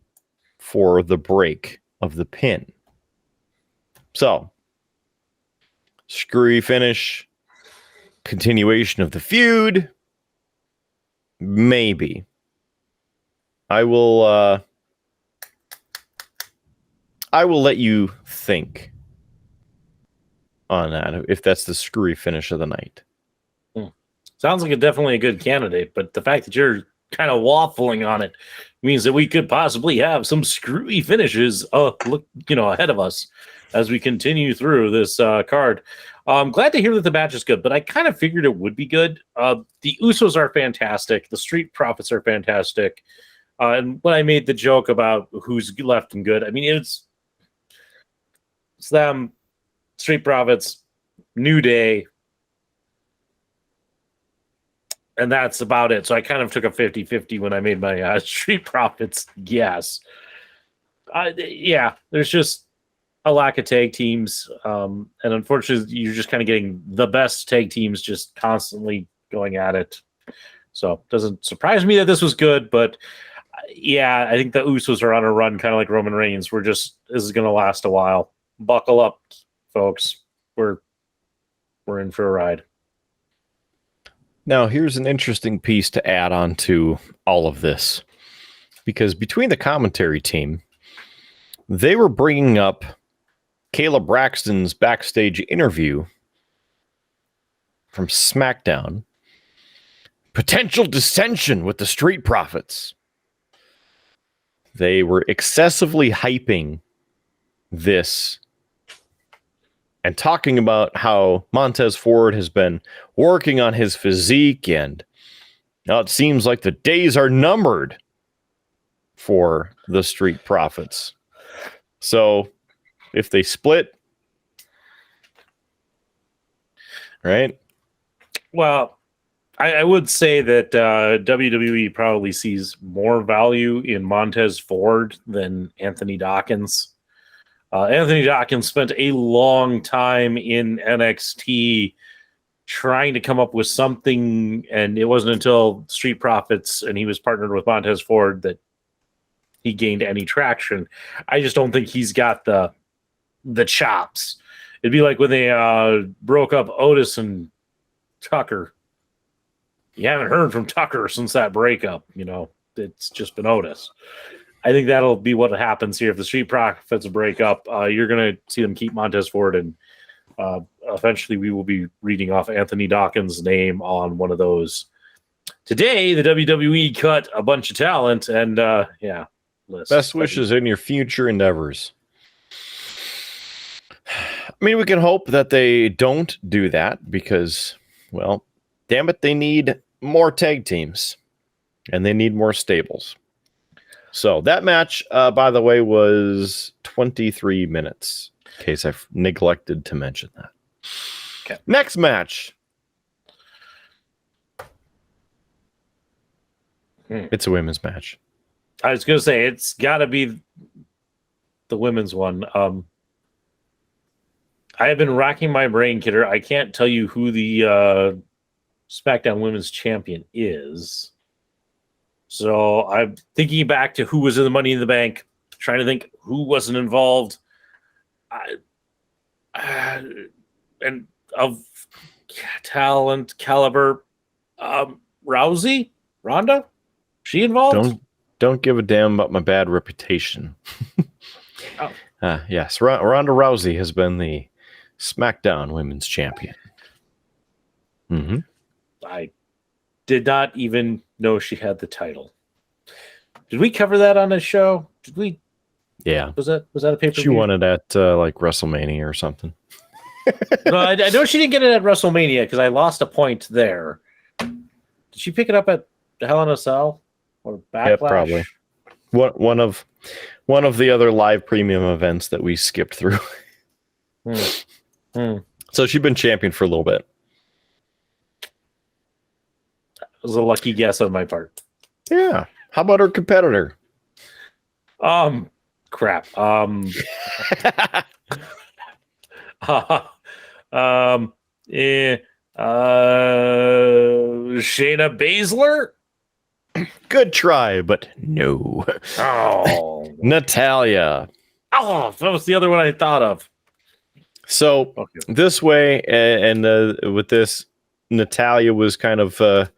for the break of the pin. So, screwy finish, continuation of the feud, maybe. I will let you think on that, if that's the screwy finish of the night. Sounds like definitely a good candidate, but the fact that you're kind of waffling on it means that we could possibly have some screwy finishes ahead of us as we continue through this card. I'm glad to hear that the match is good, but I kind of figured it would be good. The Usos are fantastic. The Street Profits are fantastic. And when I made the joke about who's left and good, I mean, it's them, Street Profits, New Day, and that's about it. So I kind of took a 50-50 when I made my Street Profits guess. There's just a lack of tag teams. And unfortunately, you're just kind of getting the best tag teams just constantly going at it. So it doesn't surprise me that this was good, but I think the Usos are on a run, kind of like Roman Reigns. This is going to last a while. Buckle up, folks. We're in for a ride. Now, here's an interesting piece to add on to all of this. Because between the commentary team, they were bringing up Kayla Braxton's backstage interview from SmackDown. Potential dissension with the Street Profits. They were excessively hyping this and talking about how Montez Ford has been working on his physique, and now it seems like the days are numbered for the Street Profits. So if they split, right? Well, I would say that WWE probably sees more value in Montez Ford than Anthony Dawkins. Anthony Dawkins spent a long time in NXT trying to come up with something, and it wasn't until Street Profits and he was partnered with Montez Ford that he gained any traction. I just don't think he's got the chops. It'd be like when they broke up Otis and Tucker. You haven't heard from Tucker since that breakup. It's just been Otis. I think that'll be what happens here. If the Street Profits break up, you're going to see them keep Montez Ford, and eventually we will be reading off Anthony Dawkins' name on one of those. Today, the WWE cut a bunch of talent, and best wishes in your future endeavors. I mean, we can hope that they don't do that because, well, damn it, they need more tag teams and they need more stables. So that match, by the way, was 23 minutes, in case I've neglected to mention that. Okay. Next match. It's a women's match. I was going to say, it's got to be the women's one. I have been racking my brain, Kidder. I can't tell you who the SmackDown Women's Champion is. So I'm thinking back to who was in the Money in the Bank, trying to think who wasn't involved. And of talent caliber, Rousey? Ronda? She involved? Don't give a damn about my bad reputation. Yes, Ronda Rousey has been the SmackDown Women's Champion. Mm-hmm. I did not even know she had the title. Did we cover that on a show? Did we? Yeah. Was that a pay-per-view? She won it at like WrestleMania or something. No, I know she didn't get it at WrestleMania because I lost a point there. Did she pick it up at Hell in a Cell or Backlash? Yeah, probably. One of the other live premium events that we skipped through. So she's been champion for a little bit. It was a lucky guess on my part. Yeah. How about her competitor? Crap. Shayna Baszler? Good try, but no. Oh. Natalia. Oh, that was the other one I thought of. So this way, and with this, Natalia was kind of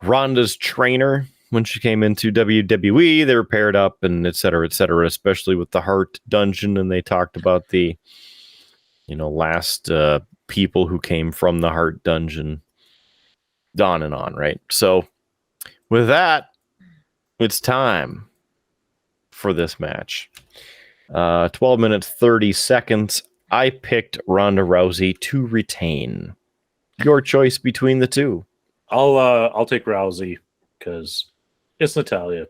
Ronda's trainer when she came into WWE. They were paired up and et cetera, especially with the Heart Dungeon. And they talked about the, last people who came from the Heart Dungeon, on and on, right? So with that, it's time for this match. 12 minutes, 30 seconds. I picked Ronda Rousey to retain. Your choice between the two. I'll take Rousey because it's Natalia.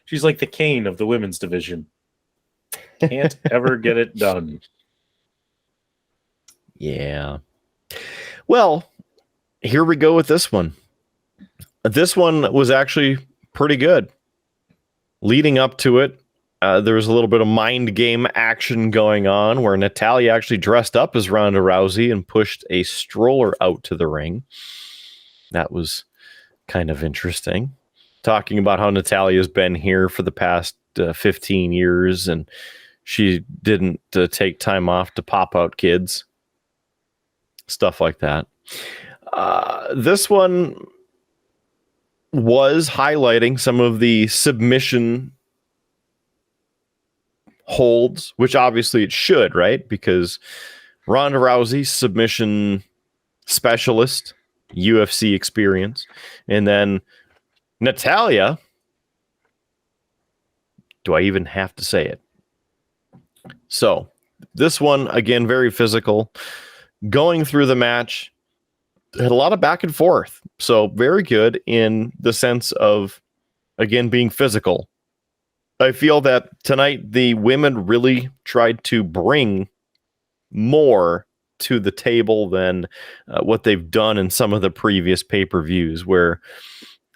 She's like the Kane of the women's division. Can't ever get it done. Yeah. Well, here we go with this one. This one was actually pretty good. Leading up to it, there was a little bit of mind game action going on where Natalia actually dressed up as Ronda Rousey and pushed a stroller out to the ring. That was kind of interesting. Talking about how Natalia's been here for the past 15 years and she didn't take time off to pop out kids. Stuff like that. This one was highlighting some of the submission holds, which obviously it should, right? Because Ronda Rousey, submission specialist, UFC experience. And then Natalia, do I even have to say it? So this one, again, very physical. Going through the match, had a lot of back and forth. So very good in the sense of, again, being physical. I feel that tonight the women really tried to bring more to the table than what they've done in some of the previous pay-per-views where,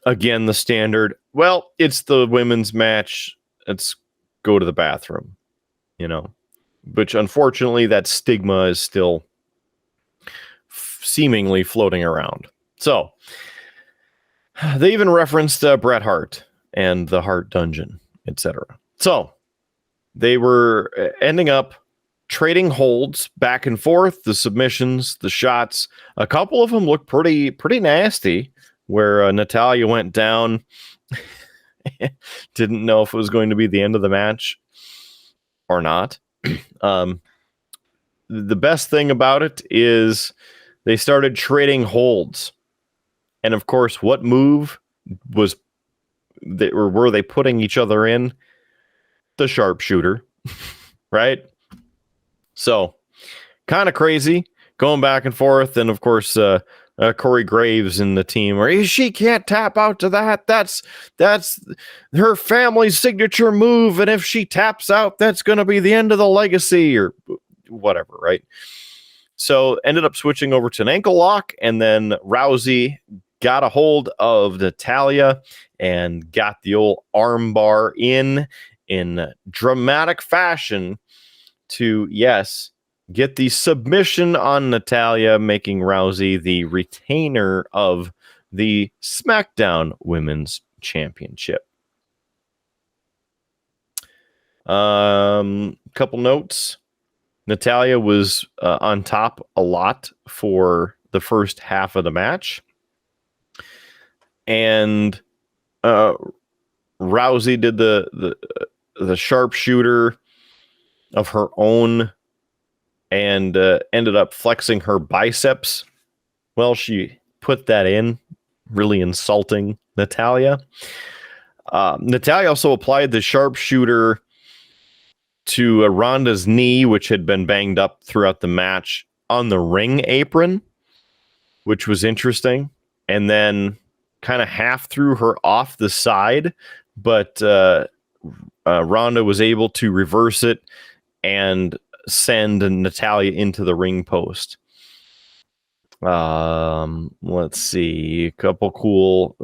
again, the standard, well, it's the women's match. Let's go to the bathroom, which unfortunately that stigma is still seemingly floating around. So they even referenced Bret Hart and the Hart Dungeon, etc. So they were ending up trading holds back and forth, the submissions, the shots. A couple of them looked pretty nasty, where Natalia went down. Didn't know if it was going to be the end of the match or not. The best thing about it is they started trading holds. And of course, what move were they putting each other in? The sharpshooter, right? So kind of crazy going back and forth. And of course, Corey Graves in the team, or she can't tap out to that. That's her family's signature move. And if she taps out, that's going to be the end of the legacy or whatever, right? So ended up switching over to an ankle lock, and then Rousey got a hold of Natalia and got the old arm bar in dramatic fashion to, yes, get the submission on Natalia, making Rousey the retainer of the SmackDown Women's Championship. Couple notes. Natalia was on top a lot for the first half of the match. And Rousey did the sharpshooter of her own and ended up flexing her biceps. Well, she put that in, really insulting Natalia. Natalia also applied the sharpshooter to Ronda's knee, which had been banged up throughout the match, on the ring apron, which was interesting. And then kind of half threw her off the side, but Ronda was able to reverse it and send Natalya into the ring post. Let's see, a couple cool,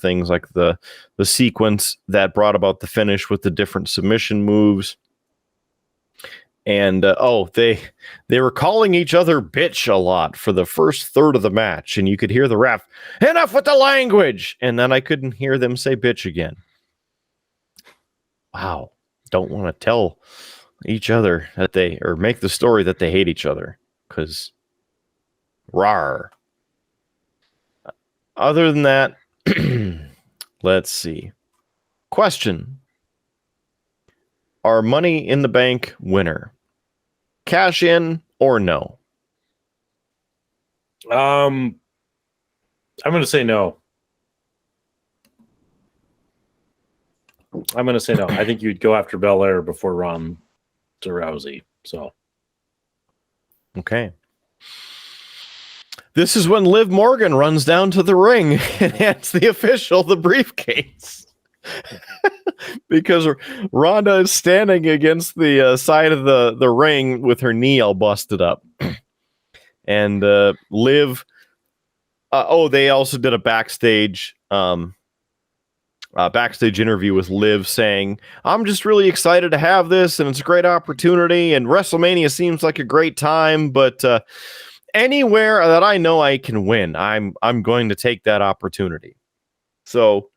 things like the sequence that brought about the finish with the different submission moves. And they were calling each other bitch a lot for the first third of the match, and you could hear the ref, enough with the language, and then I couldn't hear them say bitch again. Wow, don't want to tell each other that or make the story that they hate each other, because rawr. Other than that, let's see. Question. Are Money in the Bank winner? Cash in or no? I'm going to say no. I'm going to say no. I think you'd go after Belair before Ronda Rousey. So, okay. This is when Liv Morgan runs down to the ring and hands the official the briefcase. Because Ronda is standing against the side of the ring with her knee all busted up. And Liv... they also did a backstage interview with Liv saying, I'm just really excited to have this, and it's a great opportunity, and WrestleMania seems like a great time, but anywhere that I know I can win, I'm going to take that opportunity. So,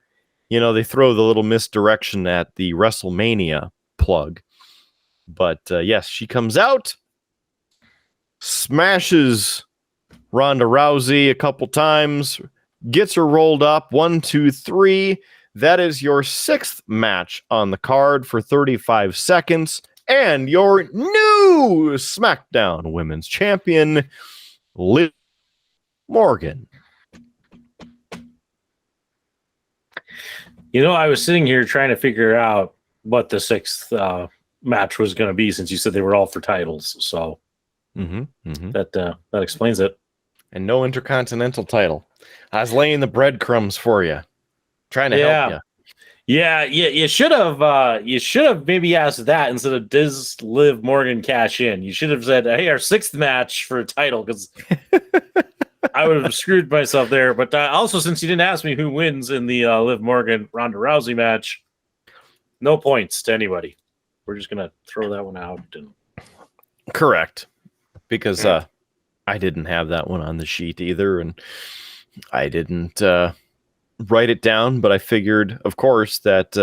they throw the little misdirection at the WrestleMania plug. But yes, she comes out, smashes Ronda Rousey a couple times, gets her rolled up, 1, 2, 3. That is your 6th match on the card for 35 seconds. And your new SmackDown Women's Champion, Liv Morgan. I was sitting here trying to figure out what the 6th match was going to be, since you said they were all for titles. So that explains it. And no Intercontinental title. I was laying the breadcrumbs for you, trying to help you. Yeah. You should have maybe asked that instead of does Liv Morgan cash in. You should have said, hey, our 6th match for a title, because I would have screwed myself there. But also, since you didn't ask me who wins in the Liv Morgan Ronda Rousey match, no points to anybody. We're just gonna throw that one out. Correct, because I didn't have that one on the sheet either, and I didn't write it down. But I figured, of course, that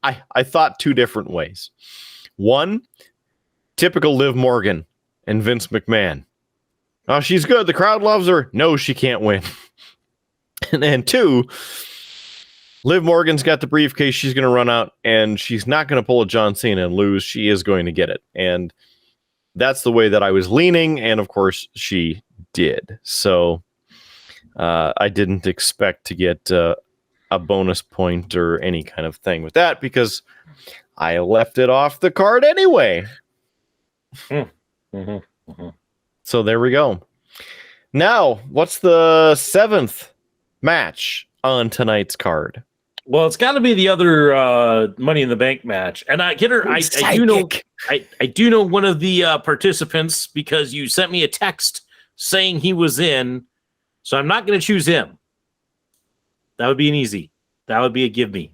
I thought 2 different ways. One, typical Liv Morgan and Vince McMahon. Oh, she's good. The crowd loves her. No, she can't win. And then 2, Liv Morgan's got the briefcase. She's going to run out, and she's not going to pull a John Cena and lose. She is going to get it. And that's the way that I was leaning. And of course, she did. So I didn't expect to get a bonus point or any kind of thing with that, because I left it off the card anyway. So there we go. Now, what's the 7th match on tonight's card? Well, it's got to be the other Money in the Bank match, and I do know I do know one of the participants, because you sent me a text saying he was in, so I'm not going to choose him. That would be an easy. That would be a give me.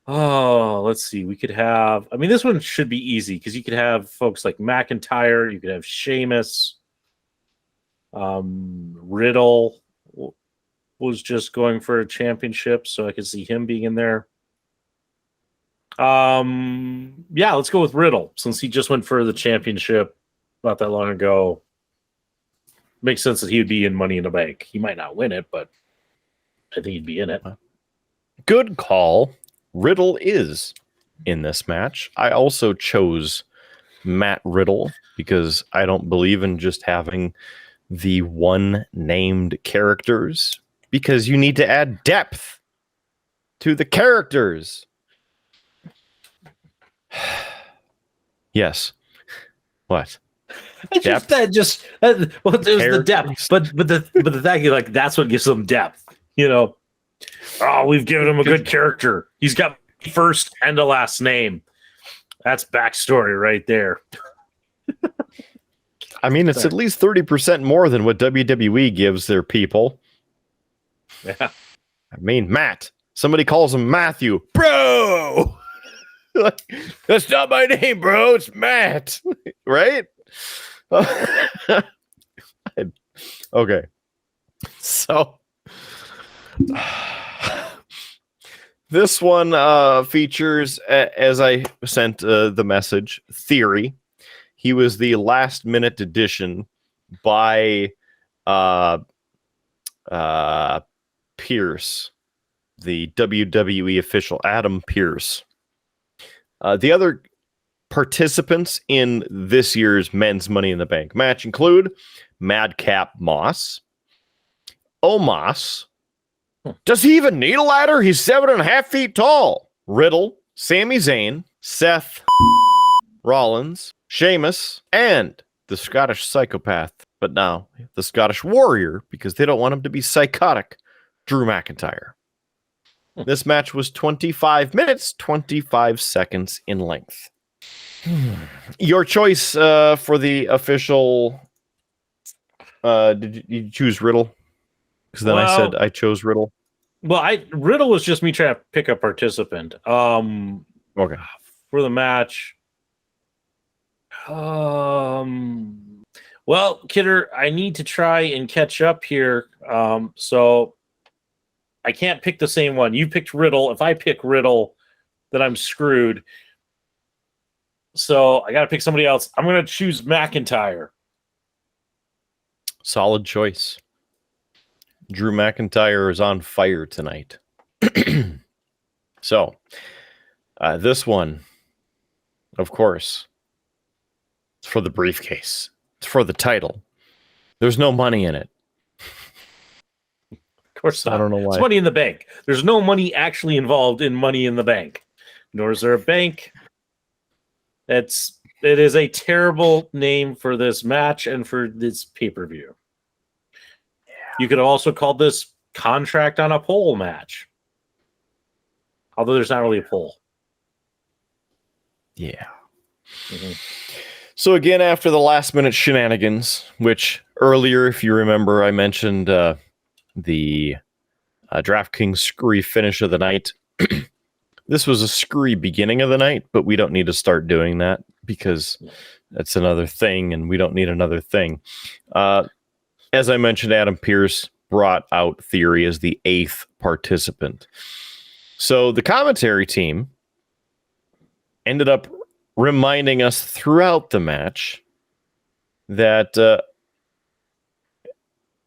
Let's see. We could have. I mean, this one should be easy, because you could have folks like McIntyre. You could have Sheamus. Riddle was just going for a championship, so I could see him being in there. Let's go with Riddle, since he just went for the championship not that long ago. Makes sense that he would be in Money in the Bank. He might not win it, but I think he'd be in it. Good call. Riddle is in this match. I also chose Matt Riddle because I don't believe in just having the one named characters, because you need to add depth to the characters. Yes. What? Well, it was the depth, but the fact is, like, that's what gives them depth. Oh, we've given him a good character. He's got first and a last name. That's backstory right there. I mean, it's at least 30% more than what WWE gives their people. Yeah. I mean, Matt. Somebody calls him Matthew. Bro! That's not my name, bro. It's Matt. Right? Okay. So this one features, as I sent the message, Theory. He was the last minute addition by Pierce, the WWE official, Adam Pierce. The other participants in this year's men's Money in the Bank match include Madcap Moss, Omos. Does he even need a ladder? He's 7.5 feet tall. Riddle, Sami Zayn, Seth Rollins, Sheamus, and the Scottish psychopath, but now the Scottish warrior, because they don't want him to be psychotic, Drew McIntyre. This match was 25 minutes, 25 seconds in length. Your choice for the official... did you choose Riddle? Because then I said I chose Riddle. Well, Riddle was just me trying to pick a participant. Okay. For the match. Well, Kidder, I need to try and catch up here. So I can't pick the same one. You picked Riddle. If I pick Riddle, then I'm screwed. So I got to pick somebody else. I'm going to choose McIntyre. Solid choice. Drew McIntyre is on fire tonight. So, this one, of course, it's for the briefcase. It's for the title. There's no money in it. Of course not. I don't know why. It's Money in the Bank. There's no money actually involved in Money in the Bank. Nor is there a bank. It is a terrible name for this match and for this pay-per-view. You could have also called this Contract on a Pole match. Although there's not really a pole. Yeah. Mm-hmm. So again, after the last minute shenanigans, which earlier, if you remember, I mentioned the DraftKings screwy finish of the night. This was a screwy beginning of the night, but we don't need to start doing that because that's another thing and we don't need another thing. As I mentioned, Adam Pierce brought out Theory as the 8th participant. So the commentary team ended up reminding us throughout the match that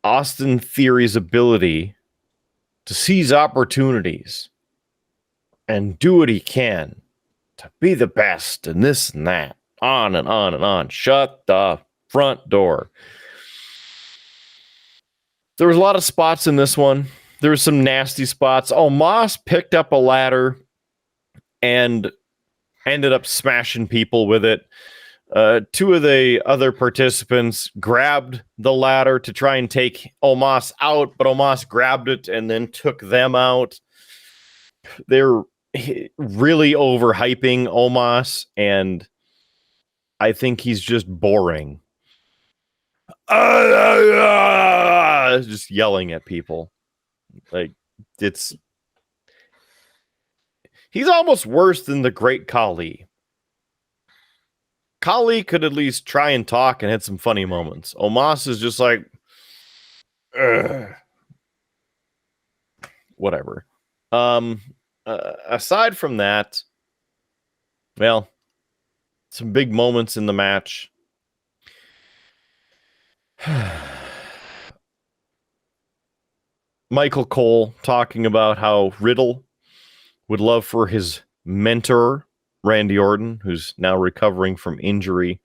Austin Theory's ability to seize opportunities and do what he can to be the best and this and that, on and on and on. Shut the front door. There was a lot of spots in this one. There were some nasty spots. Oh, Moss picked up a ladder and ended up smashing people with it. Two of the other participants grabbed the ladder to try and take Omos out, but Omos grabbed it and then took them out. They're really overhyping Omos, and I think he's just boring. Just yelling at people. Like, he's almost worse than the Great Khali. Khali could at least try and talk and had some funny moments. Omos is just like, whatever. Aside from that, well, some big moments in the match. Michael Cole talking about how Riddle would love for his mentor, Randy Orton, who's now recovering from injury,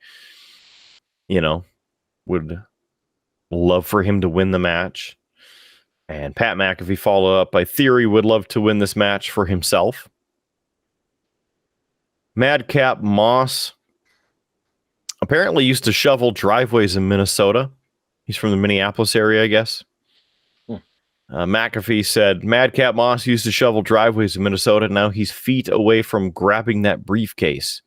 would love for him to win the match. And Pat McAfee followed up by Theory would love to win this match for himself. Madcap Moss apparently used to shovel driveways in Minnesota. He's from the Minneapolis area, I guess. McAfee said, Madcap Moss used to shovel driveways in Minnesota. Now he's feet away from grabbing that briefcase.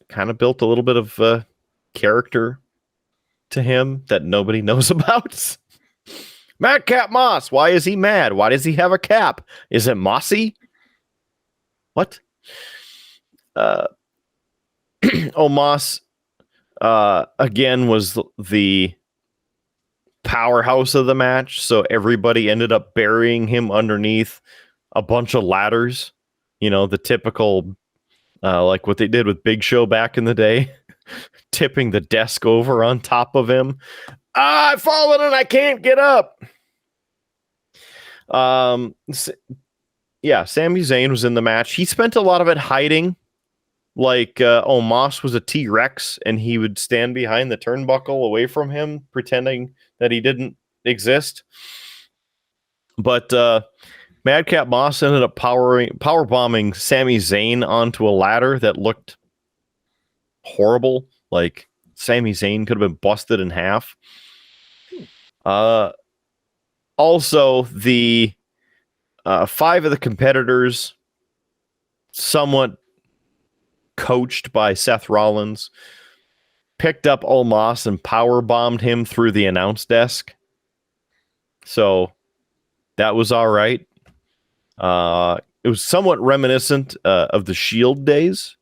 Kind of built a little bit of character to him that nobody knows about. Madcap Moss, why is he mad? Why does he have a cap? Is it mossy? What? Moss, again, was the powerhouse of the match, so everybody ended up burying him underneath a bunch of ladders. You know, the typical, like what they did with Big Show back in the day, tipping the desk over on top of him. I've fallen and I can't get up. Yeah, Sami Zayn was in the match. He spent a lot of it hiding, like Omos was a T-Rex and he would stand behind the turnbuckle away from him, pretending that he didn't exist. But Madcap Moss ended up power bombing Sami Zayn onto a ladder that looked horrible. Like Sami Zayn could have been busted in half. Also, the 5 of the competitors, somewhat coached by Seth Rollins, picked up Omos and power bombed him through the announce desk. So that was all right. It was somewhat reminiscent of the Shield days,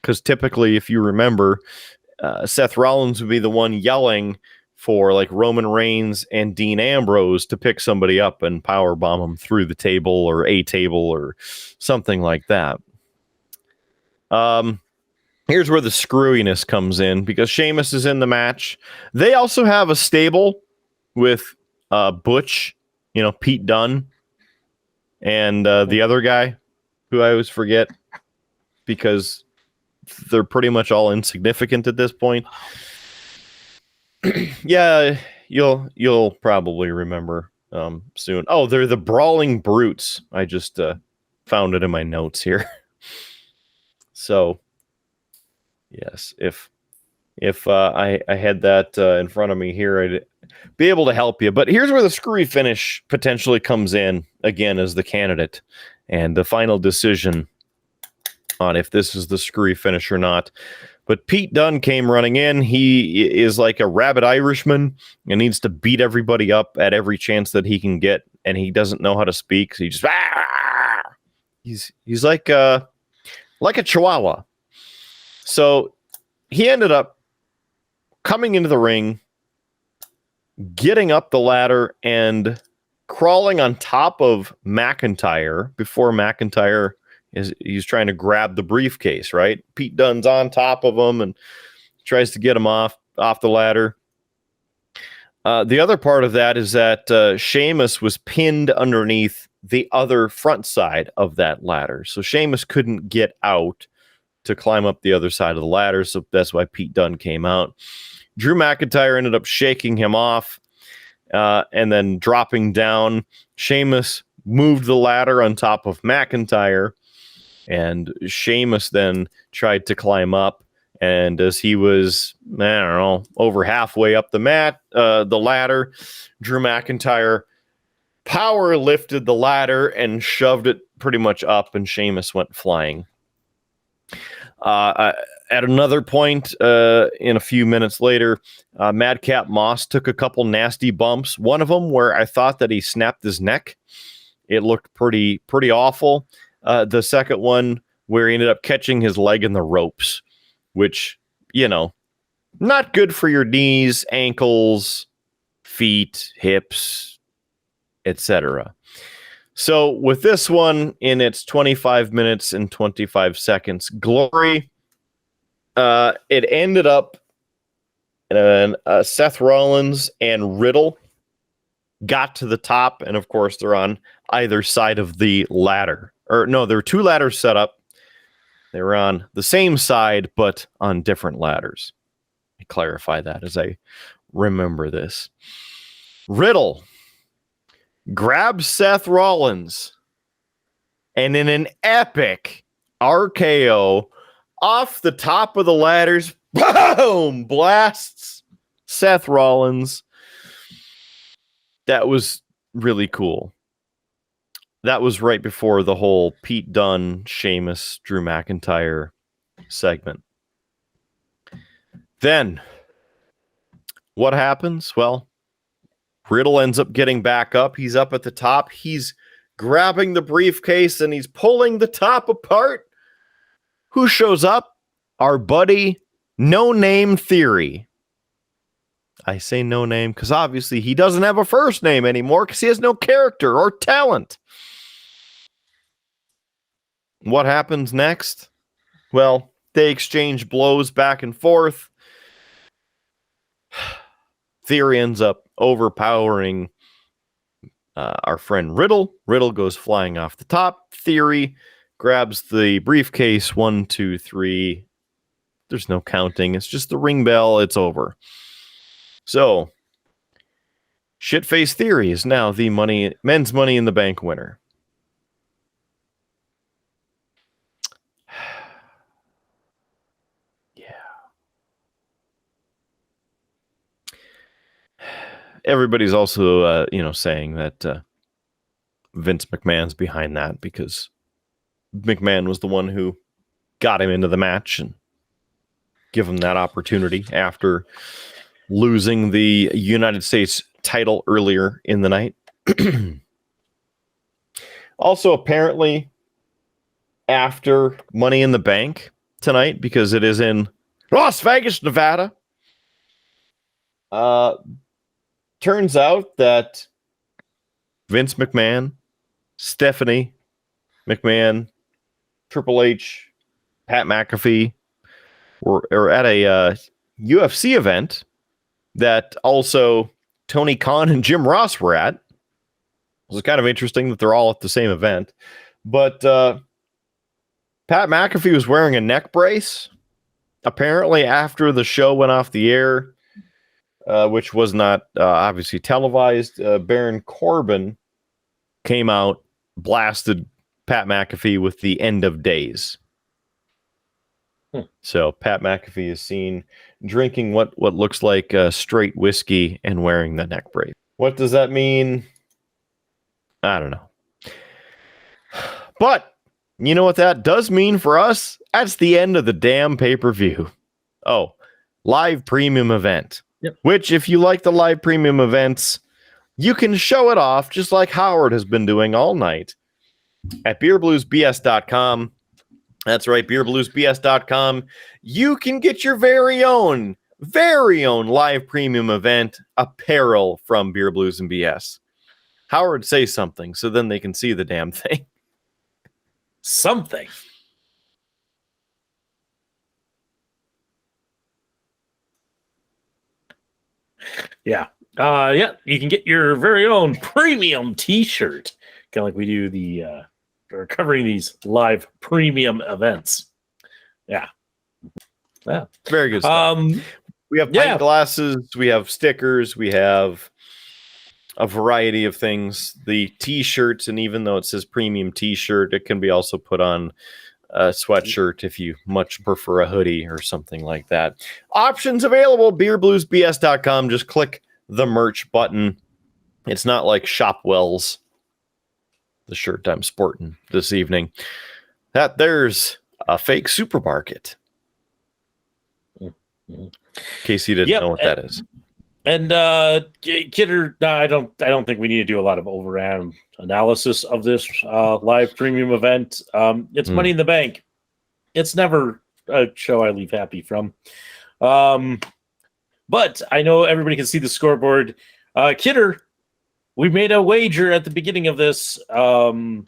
because typically, if you remember, Seth Rollins would be the one yelling for like Roman Reigns and Dean Ambrose to pick somebody up and power bomb them through the table or a table or something like that. Here's where the screwiness comes in, because Sheamus is in the match. They also have a stable with Butch, Pete Dunne, and the other guy who I always forget because they're pretty much all insignificant at this point. Yeah, you'll probably remember soon. Oh, they're the Brawling Brutes. I just found it in my notes here. So, yes, if I had that in front of me here, I'd be able to help you. But here's where the screwy finish potentially comes in again as the candidate and the final decision on if this is the screwy finish or not. But Pete Dunne came running in. He is like a rabid Irishman and needs to beat everybody up at every chance that he can get. And he doesn't know how to speak. So he just, he's like a chihuahua. So he ended up coming into the ring, getting up the ladder and crawling on top of McIntyre before McIntyre he's trying to grab the briefcase, right? Pete Dunne's on top of him and tries to get him off the ladder. The other part of that is that Sheamus was pinned underneath the other front side of that ladder. So Sheamus couldn't get out to climb up the other side of the ladder. So that's why Pete Dunne came out. Drew McIntyre ended up shaking him off and then dropping down. Sheamus moved the ladder on top of McIntyre, and Sheamus then tried to climb up. And as he was, over halfway up the ladder, Drew McIntyre power lifted the ladder and shoved it pretty much up, and Sheamus went flying. At another point, in a few minutes later, Madcap Moss took a couple nasty bumps. One of them where I thought that he snapped his neck. It looked pretty awful. The second one where he ended up catching his leg in the ropes, which, not good for your knees, ankles, feet, hips, etc. So with this one in its 25 minutes and 25 seconds glory, it ended up Seth Rollins and Riddle got to the top, and of course they're on either side of the ladder. Or no, there were two ladders set up. They were on the same side, but on different ladders. I clarify that as I remember this. Riddle grabs Seth Rollins, and in an epic RKO off the top of the ladders. Boom! Blasts Seth Rollins. That was really cool. That was right before the whole Pete Dunne, Sheamus, Drew McIntyre segment. Then, what happens? Well, Riddle ends up getting back up. He's up at the top. He's grabbing the briefcase and he's pulling the top apart. Who shows up? Our buddy, No Name Theory. I say no name because obviously he doesn't have a first name anymore because he has no character or talent. What happens next? Well, they exchange blows back and forth. Theory ends up overpowering our friend Riddle. Riddle goes flying off the top. Theory grabs the briefcase. 1, 2, 3. There's no counting. It's just the ring bell. It's over. So, Shitface Theory is now the men's Money in the Bank winner. Yeah. Everybody's also, saying that Vince McMahon's behind that because McMahon was the one who got him into the match and give him that opportunity after losing the United States title earlier in the night. Also, apparently, after Money in the Bank tonight, because it is in Las Vegas, Nevada, turns out that Vince McMahon, Stephanie McMahon, Triple H, Pat McAfee were at a UFC event that also Tony Khan and Jim Ross were at. It was kind of interesting that they're all at the same event. But Pat McAfee was wearing a neck brace. Apparently, after the show went off the air, which was not obviously televised, Baron Corbin came out, blasted Pat McAfee with the End of Days. So Pat McAfee is seen drinking what looks like straight whiskey and wearing the neck brace. What does that mean? I don't know. But you know what that does mean for us? That's the end of the damn pay-per-view. Oh, live premium event. Yep. Which, if you like the live premium events, you can show it off just like Howard has been doing all night at beerbluesbs.com. That's right, beerbluesbs.com. You can get your very own live premium event apparel from Beer Blues and BS. Howard, say something so then they can see the damn thing. Something. Yeah. You can get your very own premium t-shirt. Kind of like we do we're covering these live premium events. Yeah. Very good stuff. We have pint glasses, we have stickers, we have a variety of things. The t-shirts, and even though it says premium t-shirt, it can be also put on a sweatshirt if you much prefer a hoodie or something like that. Options available, beerbluesbs.com. Just click the merch button. It's not like Shopwell's, the shirt I'm sporting this evening. There's a fake supermarket. In case you didn't know what that is. And Kidder, I don't think we need to do a lot of overall analysis of this live premium event. It's Money in the Bank. It's never a show I leave happy from. But I know everybody can see the scoreboard. Kidder, we made a wager at the beginning of this. Only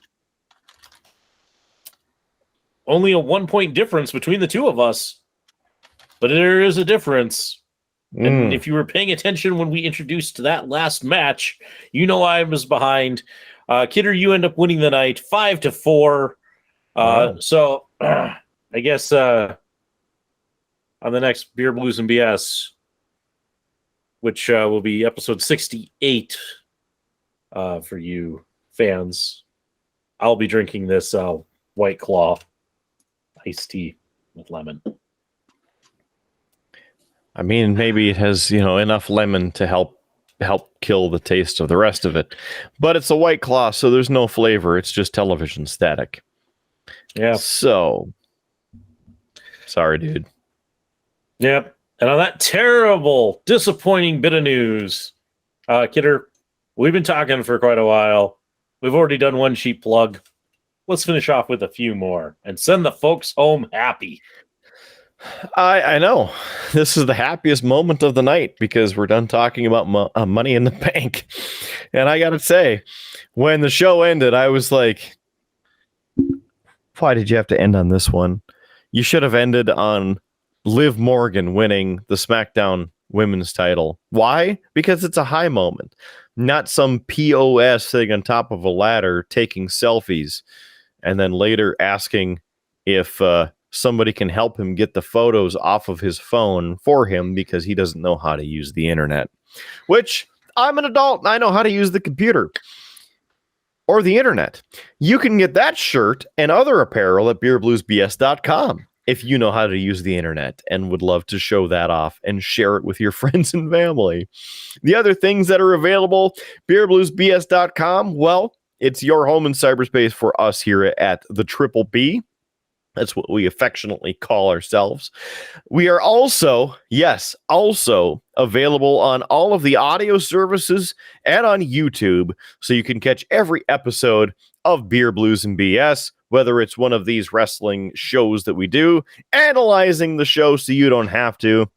a 1 point difference between the two of us. But there is a difference. And if you were paying attention when we introduced that last match, you know I was behind. Kidder, you end up winning the night 5-4. So I guess on the next Beer Blues and BS, which will be episode 68 for you fans, I'll be drinking this White Claw. iced tea with lemon. I mean, maybe it has, enough lemon to help kill the taste of the rest of it. But it's a White Claw, so there's no flavor. It's just television static. Yeah. So, sorry, dude. Yep. And on that terrible, disappointing bit of news, Kidder, we've been talking for quite a while. We've already done one cheap plug. Let's finish off with a few more and send the folks home happy. I know. This is the happiest moment of the night because we're done talking about money in the bank. And I got to say, when the show ended, I was like, why did you have to end on this one? You should have ended on Liv Morgan winning the SmackDown women's title. Why? Because it's a high moment, not some POS thing on top of a ladder taking selfies and then later asking if somebody can help him get the photos off of his phone for him because he doesn't know how to use the internet. Which, I'm an adult and I know how to use the computer or the internet. You can get that shirt and other apparel at beerbluesbs.com if you know how to use the internet and would love to show that off and share it with your friends and family. The other things that are available, beerbluesbs.com, well, it's your home in cyberspace for us here at the Triple B. That's what we affectionately call ourselves. We are also available on all of the audio services and on YouTube, so you can catch every episode of Beer, Blues, and BS, whether it's one of these wrestling shows that we do, analyzing the show so you don't have to,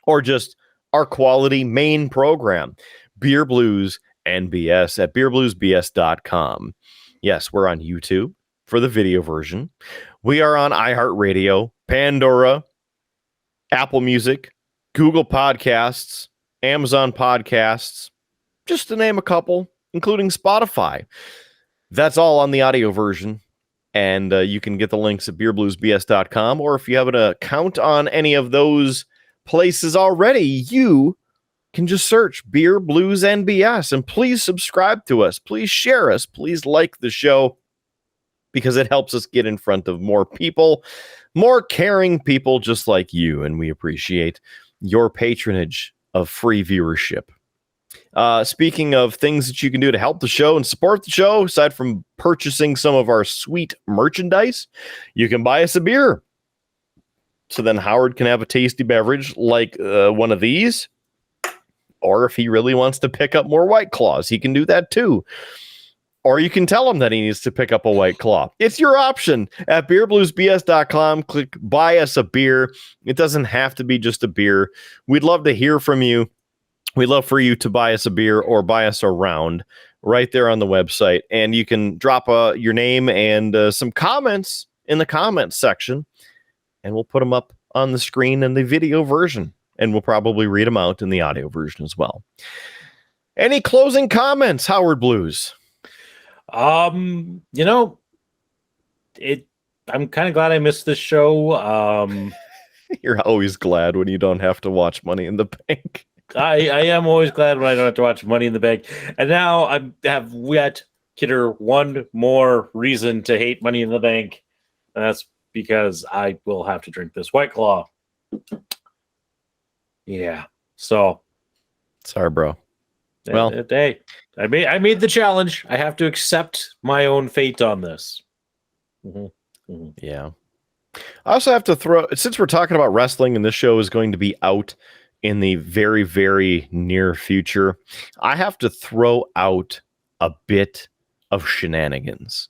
or just our quality main program, Beer, Blues, and BS at beerbluesbs.com. Yes, we're on YouTube for the video version. We are on iHeartRadio, Pandora, Apple Music, Google Podcasts, Amazon Podcasts, just to name a couple, including Spotify. That's all on the audio version. And you can get the links at beerbluesbs.com. Or if you have an account on any of those places already, you can just search Beer, Blues, and BS. And please subscribe to us. Please share us. Please like the show, because it helps us get in front of more people, more caring people just like you. And we appreciate your patronage of free viewership. Speaking of things that you can do to help the show and support the show, aside from purchasing some of our sweet merchandise, you can buy us a beer. So then Howard can have a tasty beverage like one of these. Or if he really wants to pick up more White Claws, he can do that too. Or you can tell him that he needs to pick up a White Claw. It's your option. At beerbluesbs.com, click buy us a beer. It doesn't have to be just a beer. We'd love to hear from you. We'd love for you to buy us a beer or buy us a round right there on the website. And you can drop your name and some comments in the comments section. And we'll put them up on the screen in the video version. And we'll probably read them out in the audio version as well. Any closing comments, Howard Blues? I'm kind of glad I missed this show. You're always glad when you don't have to watch Money in the Bank. I am always glad when I don't have to watch Money in the Bank. And now I have yet, Kidder, one more reason to hate Money in the Bank. And that's because I will have to drink this White Claw. Yeah. So. Sorry, bro. Well, hey, I made the challenge. I have to accept my own fate on this. Mm-hmm. Mm-hmm. Yeah. I also have to throw, since we're talking about wrestling and this show is going to be out in the very, very near future, I have to throw out a bit of shenanigans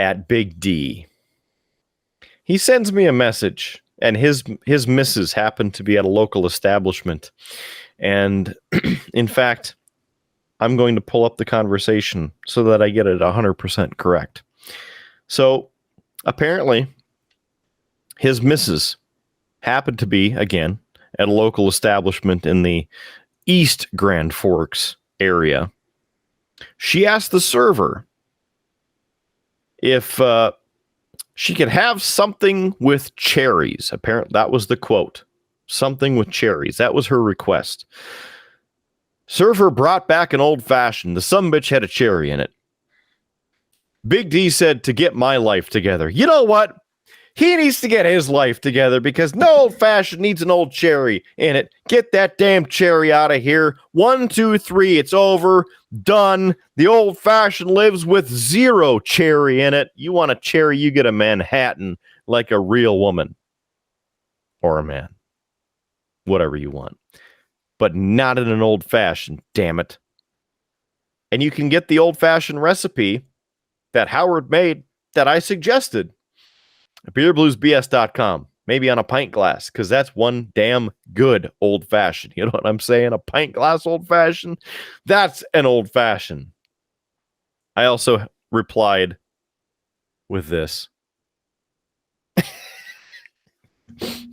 at Big D. He sends me a message, and his missus happened to be at a local establishment. And in fact, I'm going to pull up the conversation so that I get it 100% correct. So apparently his missus happened to be, again, at a local establishment in the East Grand Forks area. She asked the server if she could have something with cherries. Apparently that was the quote. Something with cherries. That was her request. Server brought back an old fashioned. The sumbitch had a cherry in it. Big D said to get my life together. You know what? He needs to get his life together because no old fashioned needs an old cherry in it. Get that damn cherry out of here. 1, 2, 3. It's over. Done. The old fashioned lives with 0 cherry in it. You want a cherry, you get a Manhattan like a real woman or a man. Whatever you want. But not in an old fashioned, damn it. And you can get the old fashioned recipe that Howard made that I suggested. beerbluesbs.com, maybe on a pint glass, because that's one damn good old fashioned. You know what I'm saying? A pint glass old fashioned, that's an old fashioned. I also replied with this.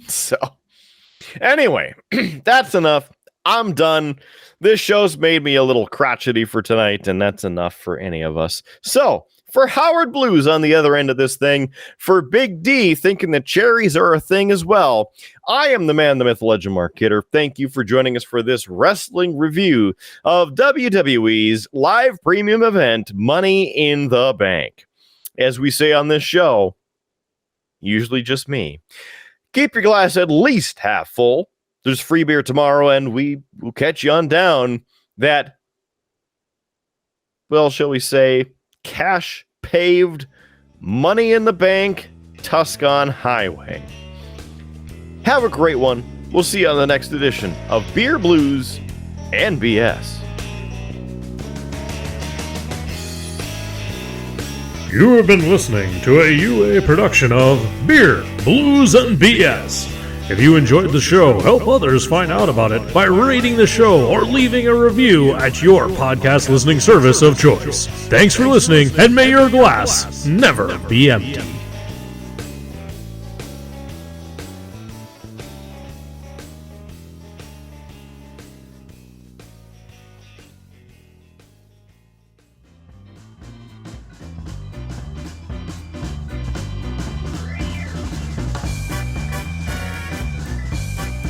So, anyway, that's enough. I'm done. This show's made me a little crotchety for tonight, and that's enough for any of us. So, for Howard Blues on the other end of this thing, for Big D thinking that cherries are a thing as well, I am the man, the myth, legend, Mark Kidder. Thank you for joining us for this wrestling review of WWE's live premium event, Money in the Bank. As we say on this show, usually just me, keep your glass at least half full. There's free beer tomorrow, and we will catch you on down that, well, shall we say, cash-paved, money-in-the-bank Tuscan Highway. Have a great one. We'll see you on the next edition of Beer Blues and BS. You have been listening to a UA production of Beer, Blues, and BS. If you enjoyed the show, help others find out about it by rating the show or leaving a review at your podcast listening service of choice. Thanks for listening, and may your glass never be empty.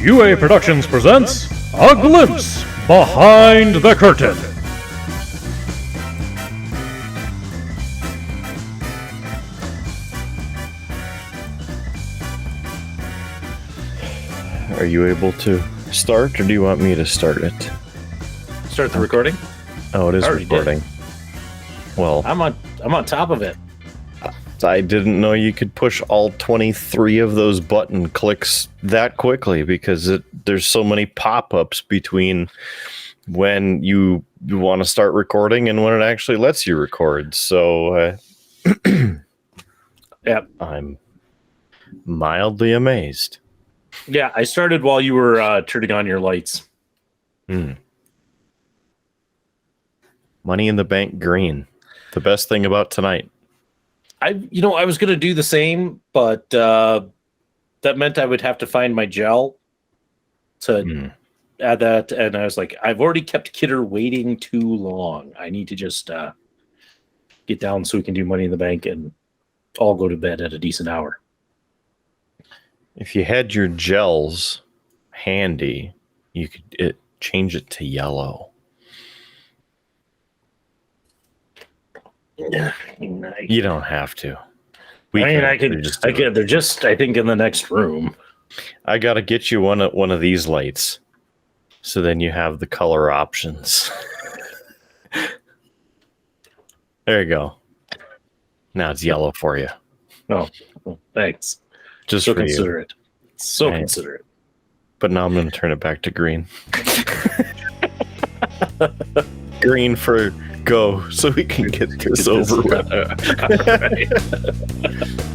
UA Productions presents A Glimpse Behind the Curtain. Are you able to start, or do you want me to start it? Start the recording. Oh, it is Already recording. Well, I'm on top of it. I didn't know you could push all 23 of those button clicks that quickly because there's so many pop-ups between when you want to start recording and when it actually lets you record. So, Yep. I'm mildly amazed. Yeah, I started while you were turning on your lights. Money in the Bank green. The best thing about tonight. I was going to do the same, but that meant I would have to find my gel to add that. And I was like, I've already kept Kidder waiting too long. I need to just get down so we can do Money in the Bank and all go to bed at a decent hour. If you had your gels handy, you could change it to yellow. Yeah, You don't have to. I could. They're just, I think, in the next room. I gotta get you one of these lights, so then you have the color options. There you go. Now it's yellow for you. Oh, well, thanks. Just So for you. considerate. So Right. considerate. But now I'm gonna turn it back to green. Green for go, so we can get this over with. All right.